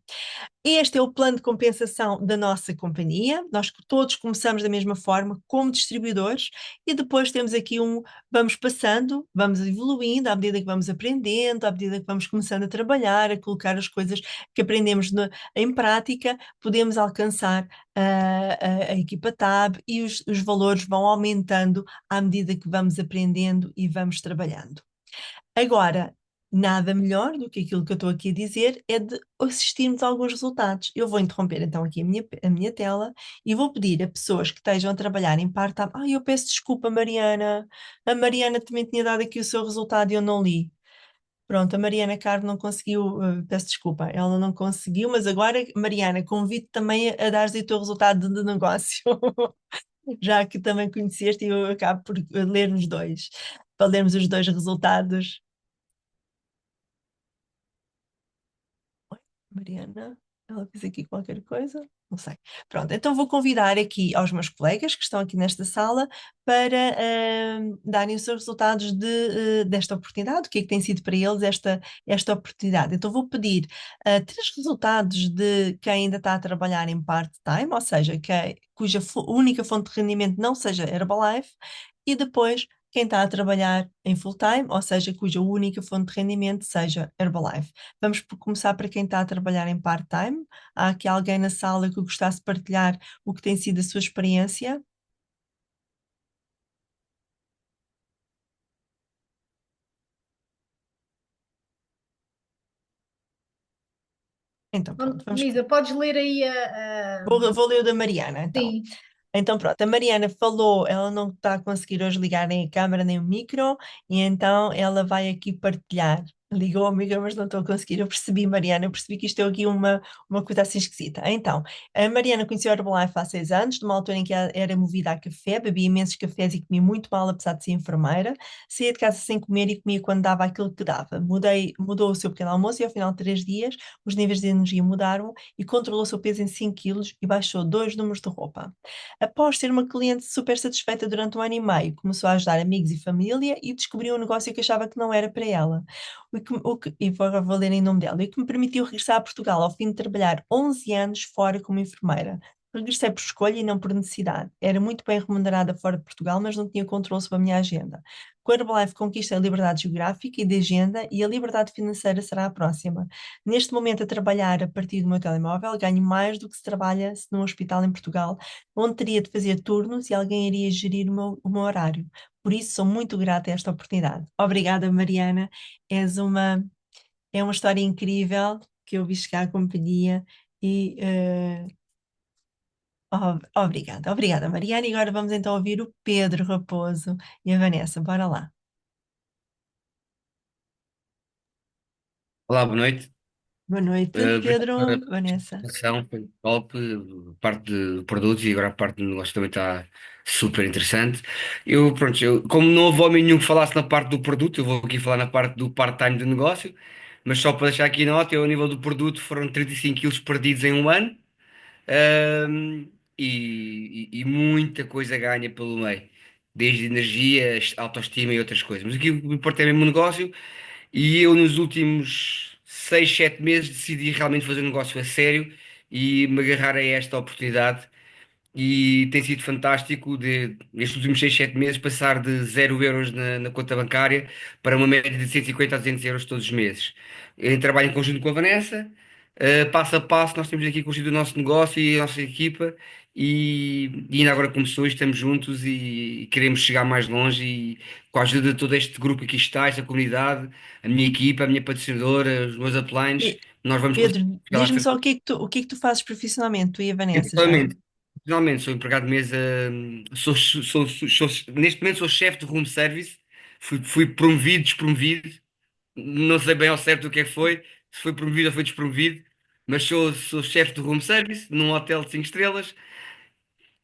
Este é o plano de compensação da nossa companhia. Nós todos começamos da mesma forma, como distribuidores, e depois temos aqui vamos passando, vamos evoluindo à medida que vamos aprendendo, à medida que vamos começando a trabalhar, a colocar as coisas que aprendemos em prática, podemos alcançar a equipa TAB e os valores vão aumentando à medida que vamos aprendendo e vamos trabalhando. Agora, nada melhor do que aquilo que eu estou aqui a dizer é de assistirmos a alguns resultados. Eu vou interromper então aqui a minha tela e vou pedir a pessoas que estejam a trabalhar em part-time. Eu peço desculpa, Mariana. A Mariana também tinha dado aqui o seu resultado e eu não li. Pronto, a Mariana Caro não conseguiu, peço desculpa, ela não conseguiu, mas agora, Mariana, convido também a dares o teu resultado de negócio, já que também conheceste e eu acabo por ler os dois, para lermos os dois resultados. Mariana, ela fez aqui qualquer coisa, não sei. Pronto, então vou convidar aqui aos meus colegas que estão aqui nesta sala para darem os seus resultados desta oportunidade, o que é que tem sido para eles esta oportunidade. Então vou pedir 3 resultados de quem ainda está a trabalhar em part-time, ou seja, cuja única fonte de rendimento não seja Herbalife, e depois quem está a trabalhar em full-time, ou seja, cuja única fonte de rendimento seja Herbalife. Vamos começar para quem está a trabalhar em part-time. Há aqui alguém na sala que gostasse de partilhar o que tem sido a sua experiência? Então, pronto, Luísa, podes ler aí Vou ler o da Mariana, então. Sim. Então, pronto, a Mariana falou, ela não está a conseguir hoje ligar nem a câmara nem o micro, e então ela vai aqui partilhar Ligou, amiga, mas não estou a conseguir. Eu percebi, Mariana, eu percebi que isto é aqui uma coisa assim esquisita. Então, a Mariana conheceu a Herbalife há 6 anos, numa altura em que ela era movida a café, bebia imensos cafés e comia muito mal, apesar de ser enfermeira. Saía de casa sem comer e comia quando dava aquilo que dava. Mudou o seu pequeno almoço e ao final de 3 dias os níveis de energia mudaram e controlou o seu peso em 5 quilos e baixou 2 números de roupa. Após ser uma cliente super satisfeita durante 1 ano e meio, começou a ajudar amigos e família e descobriu um negócio que achava que não era para ela e vou ler em nome dela, e que me permitiu regressar a Portugal ao fim de trabalhar 11 anos fora como enfermeira. Regressei por escolha e não por necessidade. Era muito bem remunerada fora de Portugal, mas não tinha controle sobre a minha agenda. Com a Herbalife conquistei a liberdade geográfica e de agenda e a liberdade financeira será a próxima. Neste momento, a trabalhar a partir do meu telemóvel, ganho mais do que se trabalha num hospital em Portugal, onde teria de fazer turnos e alguém iria gerir o meu horário. Por isso, sou muito grata a esta oportunidade. Obrigada, Mariana. És uma, é uma história incrível que eu vi chegar à companhia e obrigada, Mariana. E agora vamos então ouvir o Pedro Raposo e a Vanessa. Bora lá. Olá, boa noite. Boa noite, Obrigado Pedro, pela Vanessa. participação, foi top. A parte de produtos e agora a parte do negócio também está super interessante. Como não houve homem nenhum que falasse na parte do produto, eu vou aqui falar na parte do part-time do negócio, mas só para deixar aqui nota, eu, a nível do produto foram 35 quilos perdidos em 1 ano, ahm, e muita coisa ganha pelo meio, desde energia, autoestima e outras coisas. Mas aqui o que me importa é mesmo o negócio. E eu, nos últimos 6, 7 meses, decidi realmente fazer um negócio a sério e me agarrar a esta oportunidade. E tem sido fantástico nestes últimos 6, 7 meses passar de 0 euros na conta bancária para uma média de 150 a 200 euros todos os meses. Eu trabalho em conjunto com a Vanessa, passo a passo, nós temos aqui construído o nosso negócio e a nossa equipa. E ainda agora começou e estamos juntos e queremos chegar mais longe e com a ajuda de todo este grupo que aqui está, esta comunidade, a minha equipa, a minha patrocinadora, os meus uplines, E, nós vamos conseguir Pedro, chegar lá. diz-me só o que é que tu fazes profissionalmente, tu e a Vanessa já. Efetivamente, finalmente sou empregado de mesa, neste momento sou chefe de room service, fui promovido, despromovido, não sei bem ao certo o que é que foi, se foi promovido ou foi despromovido, mas sou chefe de room service num hotel de 5 estrelas.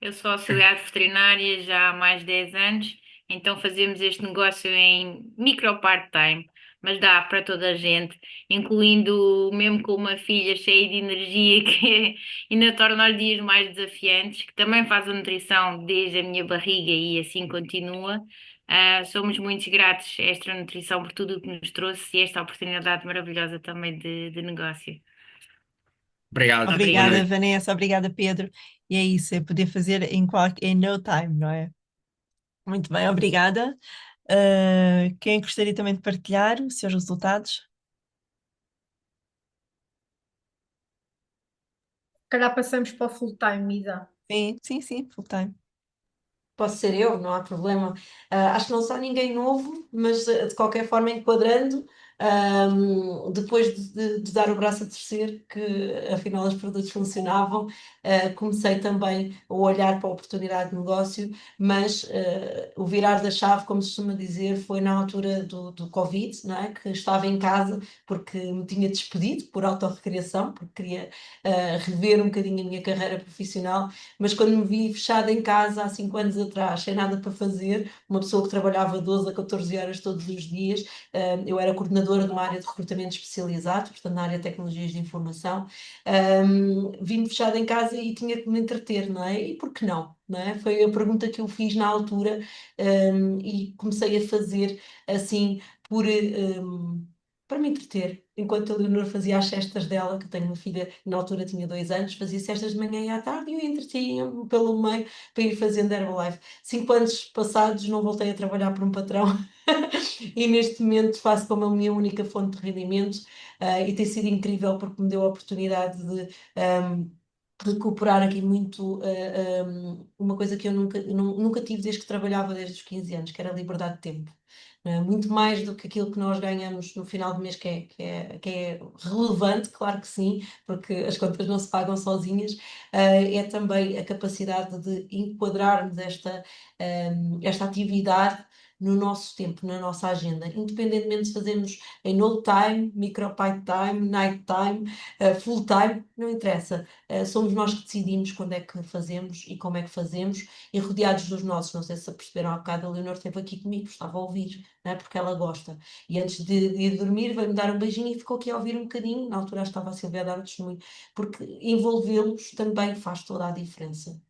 Eu sou auxiliar veterinária já há mais de 10 anos, então fazemos este negócio em micro part-time, mas dá para toda a gente, incluindo mesmo com uma filha cheia de energia ainda torna os dias mais desafiantes, que também faz a nutrição desde a minha barriga e assim continua. Somos muito gratos a esta nutrição por tudo o que nos trouxe e esta oportunidade maravilhosa também de negócio. Obrigado, boa Obrigada, noite. Vanessa, obrigada, Pedro. E é isso, é poder fazer em no time, não é? Muito bem, obrigada. Quem gostaria também de partilhar os seus resultados? Se calhar passamos para o full time, Isa. Sim, full time. Posso ser eu, não há problema. Acho que não sou ninguém novo, mas de qualquer forma enquadrando, depois de dar o braço a torcer, que afinal os produtos funcionavam, comecei também a olhar para a oportunidade de negócio, mas o virar da chave, como se costuma dizer, foi na altura do Covid, não é? Que estava em casa porque me tinha despedido por autorrecriação, porque queria rever um bocadinho a minha carreira profissional, mas quando me vi fechada em casa há 5 anos atrás, sem nada para fazer, uma pessoa que trabalhava 12 a 14 horas todos os dias, eu era coordenadora de uma área de recrutamento especializado, portanto na área de tecnologias de informação, vim-me fechada em casa e tinha que me entreter, não é? E por que não? Não é? Foi a pergunta que eu fiz na altura, e comecei a fazer assim por... para me entreter, enquanto a Leonor fazia as cestas dela, que eu tenho uma filha que na altura tinha 2 anos, fazia cestas de manhã e à tarde e eu entretinha-me pelo meio para ir fazendo Herbalife. 5 anos passados não voltei a trabalhar para um patrão e neste momento faço como a minha única fonte de rendimento, e tem sido incrível porque me deu a oportunidade de recuperar aqui muito uma coisa que eu nunca tive desde que trabalhava desde os 15 anos, que era a liberdade de tempo. Não é? Muito mais do que aquilo que nós ganhamos no final do mês, que é relevante, claro que sim, porque as contas não se pagam sozinhas, é também a capacidade de enquadrarmos esta atividade no nosso tempo, na nossa agenda, independentemente se fazemos em no time, micro part-time, night time, full time, não interessa. Somos nós que decidimos quando é que fazemos e como é que fazemos, e rodeados dos nossos. Não sei se perceberam há bocado, a Leonor esteve aqui comigo, estava a ouvir, não é? Porque ela gosta. E antes de ir dormir, veio-me dar um beijinho e ficou aqui a ouvir um bocadinho. Na altura estava a Silvia a dar o testemunho, porque envolvê-los também faz toda a diferença.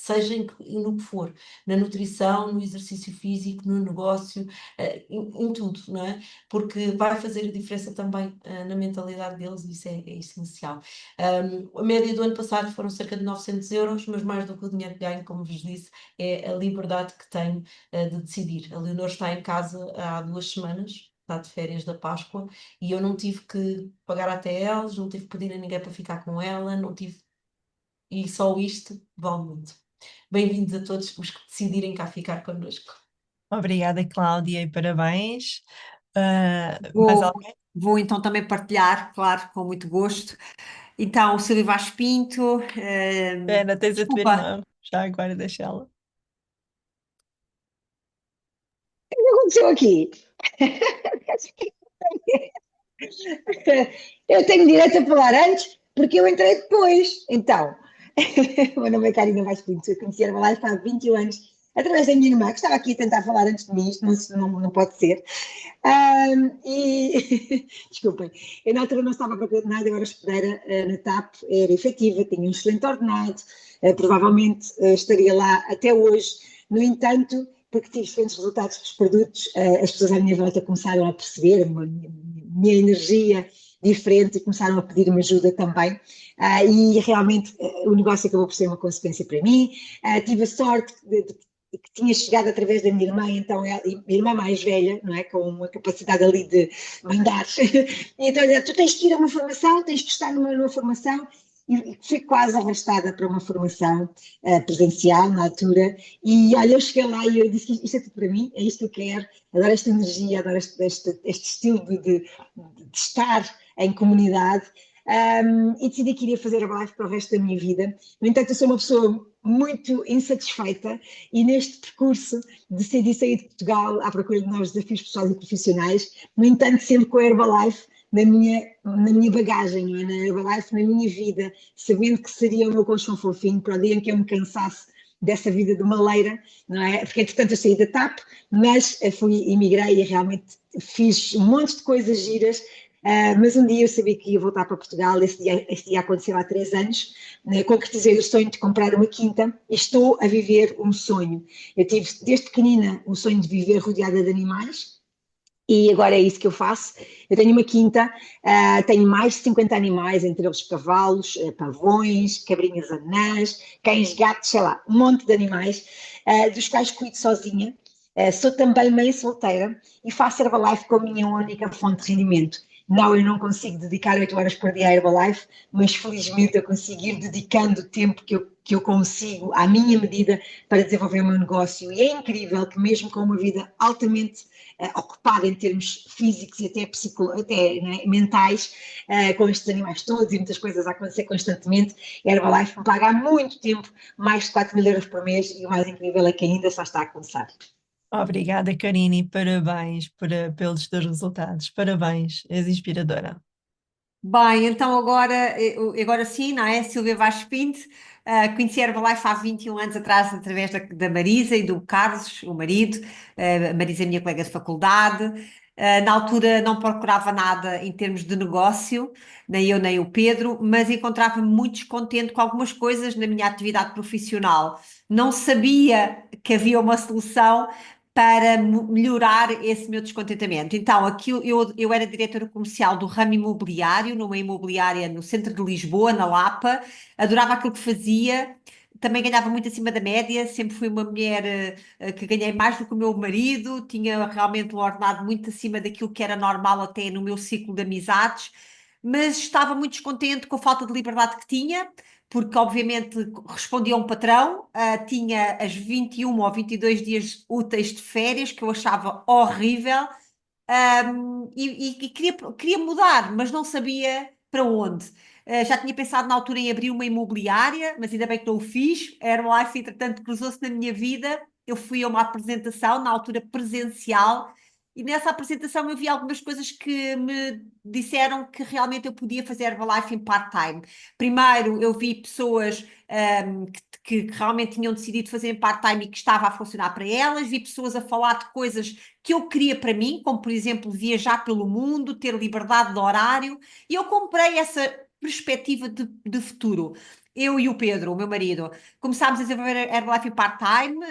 Seja no que for, na nutrição, no exercício físico, no negócio, em tudo, não é? Porque vai fazer a diferença também na mentalidade deles, e isso é essencial. A média do ano passado foram cerca de 900 euros, mas mais do que o dinheiro que ganho, como vos disse, é a liberdade que tenho de decidir. A Leonor está em casa há 2 semanas, está de férias da Páscoa, e eu não tive que pagar até elas, não tive que pedir a ninguém para ficar com ela, não tive. E só isto vale muito. Bem-vindos a todos os que decidirem cá ficar connosco. Obrigada, Cláudia, e parabéns. Mais Vou, alguém? vou então também partilhar, claro, com muito gosto. Então, Silvia Vaz Pinto, Pena, tens a tua desculpa, irmã. Já agora deixa ela. O que aconteceu aqui? Eu tenho direito a falar antes, porque eu entrei depois. Então, o meu nome é Karina Vaz Pinto, eu conheci a Herbalife há 21 anos, através da minha irmã, que estava aqui a tentar falar antes de mim, isto não pode ser. Desculpem, eu na altura não estava a procurar nada, eu era hospedeira na TAP, era efetiva, tinha um excelente ordenado, provavelmente estaria lá até hoje. No entanto, porque tive excelentes resultados com os produtos, as pessoas à minha volta começaram a perceber a minha energia diferente e começaram a pedir-me ajuda também. E realmente o negócio acabou por ser uma consequência para mim. Tive a sorte que tinha chegado através da minha irmã, então ela, minha irmã mais velha, não é, com uma capacidade ali de mandar. E então ela, tu tens que ir a uma formação, tens que estar numa formação. E fui quase arrastada para uma formação presencial na altura, e olha, eu cheguei lá e eu disse, isto é tudo para mim, é isto que eu quero, adoro esta energia, adoro este estilo de estar em comunidade, e decidi que iria fazer a Herbalife para o resto da minha vida. No entanto, eu sou uma pessoa muito insatisfeita, e neste percurso decidi sair de Portugal à procura de novos desafios pessoais e profissionais, no entanto, sempre com a Herbalife na minha bagagem, não é? Na Herbalife, na minha vida, sabendo que seria o meu colchão fofinho para o dia em que eu me cansasse dessa vida de maleira, não é? Porque, entretanto, eu saí da TAP, mas emigrei e realmente fiz um monte de coisas giras, mas um dia eu sabia que ia voltar para Portugal. Esse dia aconteceu há 3 anos, né? Concretizei o sonho de comprar uma quinta e estou a viver um sonho. Eu tive, desde pequenina, o sonho de viver rodeada de animais, e agora é isso que eu faço. Eu tenho uma quinta, tenho mais de 50 animais, entre eles cavalos, pavões, cabrinhas anãs, cães, gatos, sei lá, um monte de animais, dos quais cuido sozinha. Sou também mãe solteira e faço Herbalife como minha única fonte de rendimento. Não, eu não consigo dedicar 8 horas por dia à Herbalife, mas felizmente eu consigo ir dedicando o tempo que eu consigo à minha medida para desenvolver o meu negócio. E é incrível que mesmo com uma vida altamente ocupada em termos físicos e até né, mentais, com estes animais todos e muitas coisas a acontecer constantemente, a Herbalife me paga há muito tempo mais de 4 mil euros por mês, e o mais incrível é que ainda só está a começar. Obrigada, Karine, e parabéns pelos teus resultados. Parabéns, és inspiradora. Bem, então agora sim, não é? Silvia Vaz Pinto, conheci a Herbalife há 21 anos atrás, através da Marisa e do Carlos, o marido. A Marisa é minha colega de faculdade. Na altura não procurava nada em termos de negócio, nem eu nem o Pedro, mas encontrava-me muito descontente com algumas coisas na minha atividade profissional. Não sabia que havia uma solução para melhorar esse meu descontentamento. Então, aqui eu era diretora comercial do ramo imobiliário, numa imobiliária no centro de Lisboa, na Lapa, adorava aquilo que fazia, também ganhava muito acima da média, sempre fui uma mulher que ganhei mais do que o meu marido, tinha realmente um ordenado muito acima daquilo que era normal até no meu ciclo de amizades, mas estava muito descontente com a falta de liberdade que tinha, porque obviamente respondia a um patrão, tinha as 21 ou 22 dias úteis de férias, que eu achava horrível, e queria mudar, mas não sabia para onde. Já tinha pensado na altura em abrir uma imobiliária, mas ainda bem que não o fiz. A Herbalife, entretanto, cruzou-se na minha vida eu fui a uma apresentação, na altura presencial, e nessa apresentação eu vi algumas coisas que me disseram que realmente eu podia fazer Herbalife em part-time. Primeiro, eu vi pessoas que realmente tinham decidido fazer em part-time e que estava a funcionar para elas, vi pessoas a falar de coisas que eu queria para mim, como por exemplo viajar pelo mundo, ter liberdade de horário, e eu comprei essa perspectiva de futuro. Eu e o Pedro, o meu marido, começámos a desenvolver a Herbalife part-time.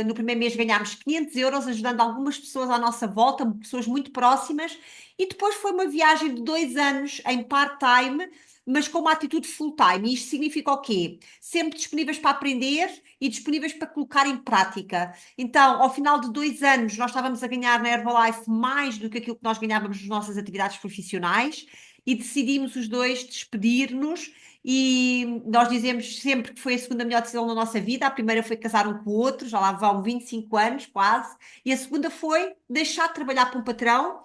No primeiro mês ganhámos 500 euros, ajudando algumas pessoas à nossa volta, pessoas muito próximas. E depois foi uma viagem de 2 anos em part-time, mas com uma atitude full-time. E isto significa o quê? Sempre disponíveis para aprender e disponíveis para colocar em prática. Então, ao final de 2 anos, nós estávamos a ganhar na Herbalife mais do que aquilo que nós ganhávamos nas nossas atividades profissionais e decidimos os dois despedir-nos. E nós dizemos sempre que foi a segunda melhor decisão da nossa vida. A primeira foi casar um com o outro, já lá vão 25 anos quase, e a segunda foi deixar de trabalhar para um patrão,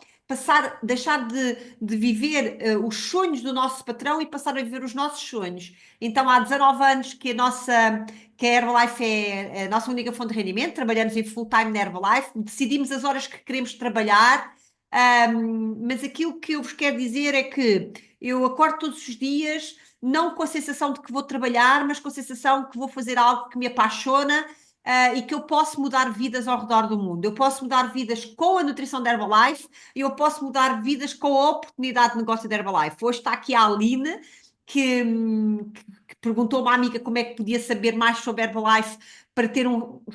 deixar de viver os sonhos do nosso patrão e passar a viver os nossos sonhos. Então há 19 anos que a Herbalife é a nossa única fonte de rendimento, trabalhamos em full-time na Herbalife, decidimos as horas que queremos trabalhar. Mas aquilo que eu vos quero dizer é que eu acordo todos os dias não com a sensação de que vou trabalhar, mas com a sensação de que vou fazer algo que me apaixona, e que eu posso mudar vidas ao redor do mundo. Eu posso mudar vidas com a nutrição da Herbalife e eu posso mudar vidas com a oportunidade de negócio da Herbalife. Hoje está aqui a Aline, que perguntou a uma amiga como é que podia saber mais sobre Herbalife para ter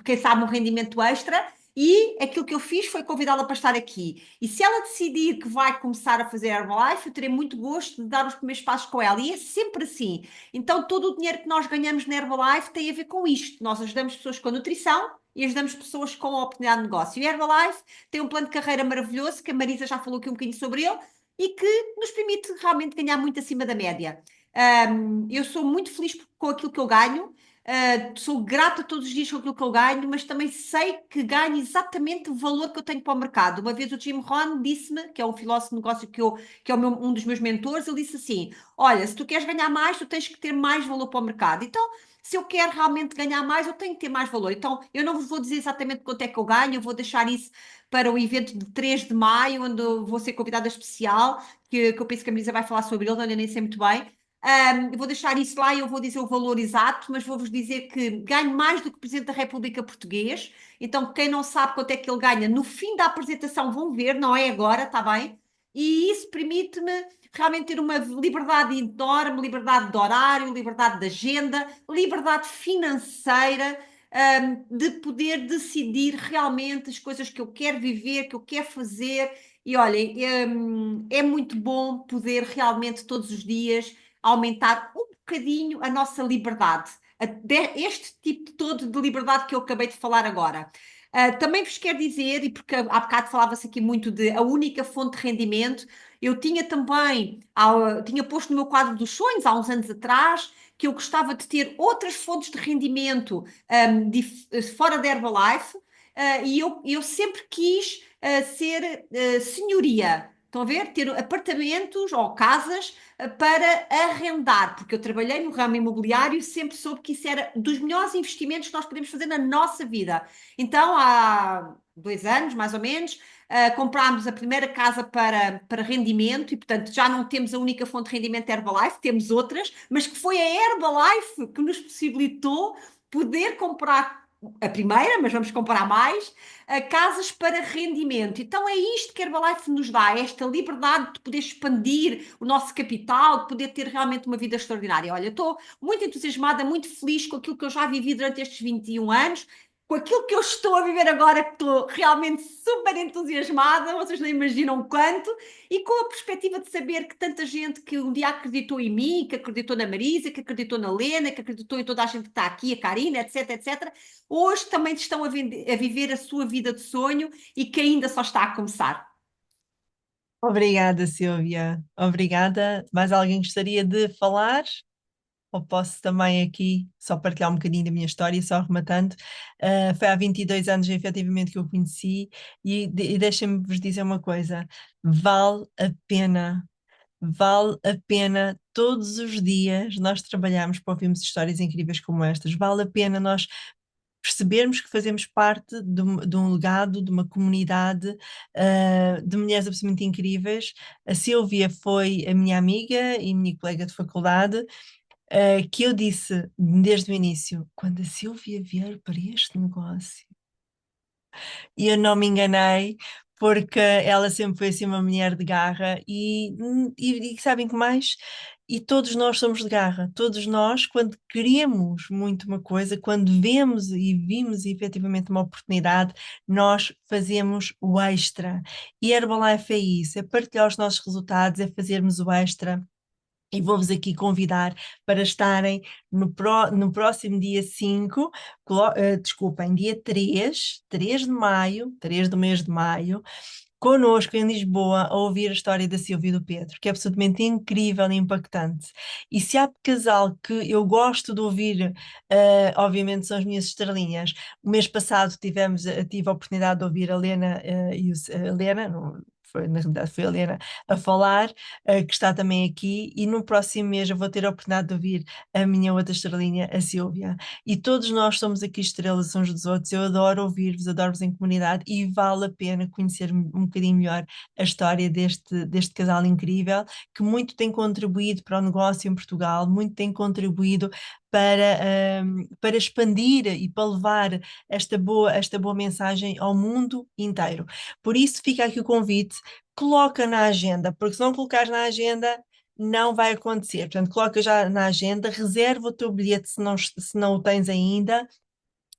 quem sabe, um rendimento extra. E aquilo que eu fiz foi convidá-la para estar aqui. E se ela decidir que vai começar a fazer Herbalife, eu terei muito gosto de dar os primeiros passos com ela. E é sempre assim. Então, todo o dinheiro que nós ganhamos na Herbalife tem a ver com isto. Nós ajudamos pessoas com a nutrição e ajudamos pessoas com a oportunidade de negócio. E a Herbalife tem um plano de carreira maravilhoso, que a Marisa já falou aqui um bocadinho sobre ele, e que nos permite realmente ganhar muito acima da média. Eu sou muito feliz com aquilo que eu ganho. Sou grata todos os dias com aquilo que eu ganho, mas também sei que ganho exatamente o valor que eu tenho para o mercado. Uma vez o Jim Rohn disse-me, que é um filósofo de negócio que é um dos meus mentores, ele disse assim: olha, se tu queres ganhar mais, tu tens que ter mais valor para o mercado. Então, se eu quero realmente ganhar mais, eu tenho que ter mais valor. Então, eu não vos vou dizer exatamente quanto é que eu ganho, eu vou deixar isso para o evento de 3 de maio, onde eu vou ser convidada especial, que eu penso que a Marisa vai falar sobre ele, eu nem sei muito bem. Eu vou deixar isso lá e eu vou dizer o valor exato, mas vou-vos dizer que ganho mais do que o Presidente da República Português. Então, quem não sabe quanto é que ele ganha, no fim da apresentação vão ver, não é agora, está bem? E isso permite-me realmente ter uma liberdade enorme, liberdade de horário, liberdade de agenda, liberdade financeira, de poder decidir realmente as coisas que eu quero viver, que eu quero fazer. E olhem, é muito bom poder realmente todos os dias aumentar um bocadinho a nossa liberdade, este tipo todo de liberdade que eu acabei de falar agora. Também vos quero dizer, e porque há bocado falava-se aqui muito de a única fonte de rendimento, eu tinha também, tinha posto no meu quadro dos sonhos, há uns anos atrás, que eu gostava de ter outras fontes de rendimento fora da Herbalife, e eu sempre quis ser senhoria. Estão a ver? Ter apartamentos ou casas para arrendar, porque eu trabalhei no ramo imobiliário e sempre soube que isso era dos melhores investimentos que nós podemos fazer na nossa vida. Então, há 2 anos, mais ou menos, comprámos a primeira casa para rendimento e, portanto, já não temos a única fonte de rendimento Herbalife, temos outras, mas que foi a Herbalife que nos possibilitou poder comprar a primeira, mas vamos comprar mais, casas para rendimento. Então é isto que a Herbalife nos dá, esta liberdade de poder expandir o nosso capital, de poder ter realmente uma vida extraordinária. Olha, eu estou muito entusiasmada, muito feliz com aquilo que eu já vivi durante estes 21 anos, com aquilo que eu estou a viver agora, que estou realmente super entusiasmada, vocês não imaginam quanto, e com a perspectiva de saber que tanta gente que um dia acreditou em mim, que acreditou na Marisa, que acreditou na Lena, que acreditou em toda a gente que está aqui, a Karina, etc, etc, hoje também estão a viver a sua vida de sonho e que ainda só está a começar. Obrigada, Silvia. Obrigada. Mais alguém gostaria de falar? Ou posso também aqui só partilhar um bocadinho da minha história, só rematando. Foi há 22 anos, efetivamente, que eu conheci e deixem-me vos dizer uma coisa: vale a pena todos os dias nós trabalharmos para ouvirmos histórias incríveis como estas, vale a pena nós percebermos que fazemos parte de um legado, de uma comunidade de mulheres absolutamente incríveis. A Silvia foi a minha amiga e minha colega de faculdade, que eu disse desde o início, quando a Silvia vier para este negócio, e eu não me enganei, porque ela sempre foi assim uma mulher de garra e sabem que mais? E todos nós somos de garra, todos nós, quando queremos muito uma coisa, quando vemos e vimos efetivamente uma oportunidade, nós fazemos o extra. E Herbalife é isso, é partilhar os nossos resultados, é fazermos o extra. E vou-vos aqui convidar para estarem no próximo dia 5, desculpem, dia 3 de maio, 3 do mês de maio, connosco em Lisboa a ouvir a história da Silvia e do Pedro, que é absolutamente incrível e impactante. E se há casal que eu gosto de ouvir, obviamente são as minhas estrelinhas. O mês passado tive a oportunidade de ouvir a Lena, a Lena, não, foi, na realidade foi a Lena, a falar, que está também aqui, e no próximo mês eu vou ter a oportunidade de ouvir a minha outra estrelinha, a Silvia. E todos nós somos aqui estrelas uns dos outros. Eu adoro ouvir-vos, adoro-vos em comunidade e vale a pena conhecer um bocadinho melhor a história deste casal incrível, que muito tem contribuído para o negócio em Portugal, muito tem contribuído para expandir e para levar esta boa mensagem ao mundo inteiro. Por isso fica aqui o convite, coloca na agenda, porque se não colocares na agenda, não vai acontecer. Portanto, coloca já na agenda, reserva o teu bilhete se não o tens ainda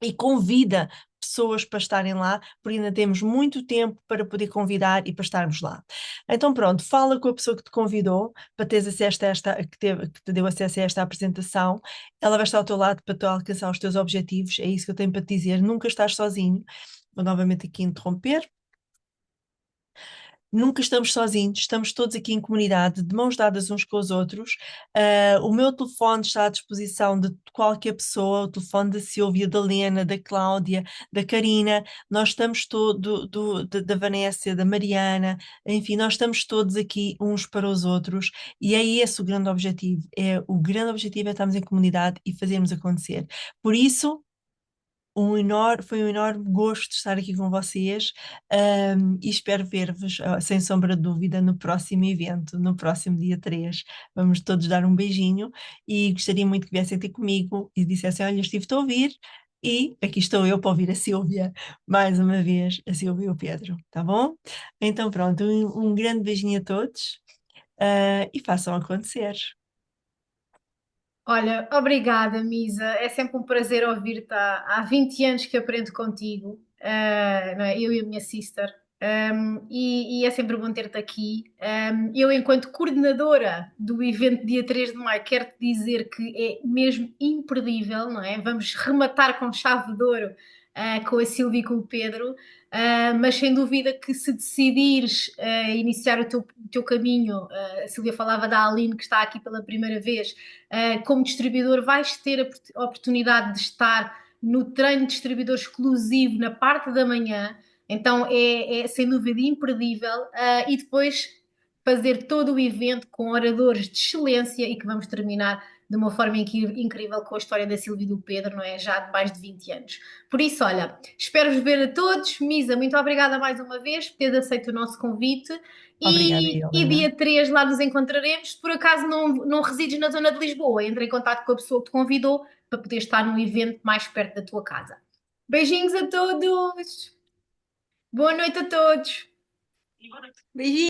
e convida pessoas para estarem lá, porque ainda temos muito tempo para poder convidar e para estarmos lá. Então pronto, fala com a pessoa que te convidou para teres acesso a que te deu acesso a esta apresentação. Ela vai estar ao teu lado para tu alcançar os teus objetivos. É isso que eu tenho para te dizer. Nunca estás sozinho. Vou novamente aqui interromper. Nunca estamos sozinhos, estamos todos aqui em comunidade, de mãos dadas uns com os outros. O meu telefone está à disposição de qualquer pessoa, o telefone da Silvia, da Lena, da Cláudia, da Karina. Nós estamos da Vanessa, da Mariana, enfim, nós estamos todos aqui uns para os outros e é esse o grande objetivo. O grande objetivo é estarmos em comunidade e fazermos acontecer. Por isso, foi um enorme gosto de estar aqui com vocês, e espero ver-vos, sem sombra de dúvida, no próximo evento, no próximo dia 3. Vamos todos dar um beijinho e gostaria muito que viessem ter comigo e dissessem: Olha, estive-te a ouvir e aqui estou eu para ouvir a Silvia, mais uma vez, a Silvia e o Pedro, tá bom? Então pronto, um grande beijinho a todos, e façam acontecer. Olha, obrigada, Misa. É sempre um prazer ouvir-te. Há 20 anos que aprendo contigo, não é? Eu e a minha sister. E é sempre bom ter-te aqui. Eu, enquanto coordenadora do evento dia 3 de maio, quero-te dizer que é mesmo imperdível, não é? Vamos rematar com chave de ouro, com a Silvia e com o Pedro. Mas sem dúvida que se decidires iniciar o teu caminho, a Silvia falava da Aline, que está aqui pela primeira vez, como distribuidor, vais ter a oportunidade de estar no treino de distribuidor exclusivo na parte da manhã, então é sem dúvida imperdível, e depois fazer todo o evento com oradores de excelência e que vamos terminar de uma forma incrível com a história da Silvia e do Pedro, não é? Já de mais de 20 anos. Por isso, olha, espero-vos ver a todos. Misa, muito obrigada mais uma vez por teres aceito o nosso convite. Obrigada, E Helena. dia 3 lá nos encontraremos. Se por acaso não resides na zona de Lisboa, entre em contato com a pessoa que te convidou para poder estar num evento mais perto da tua casa. Beijinhos a todos! Boa noite a todos! Beijinho.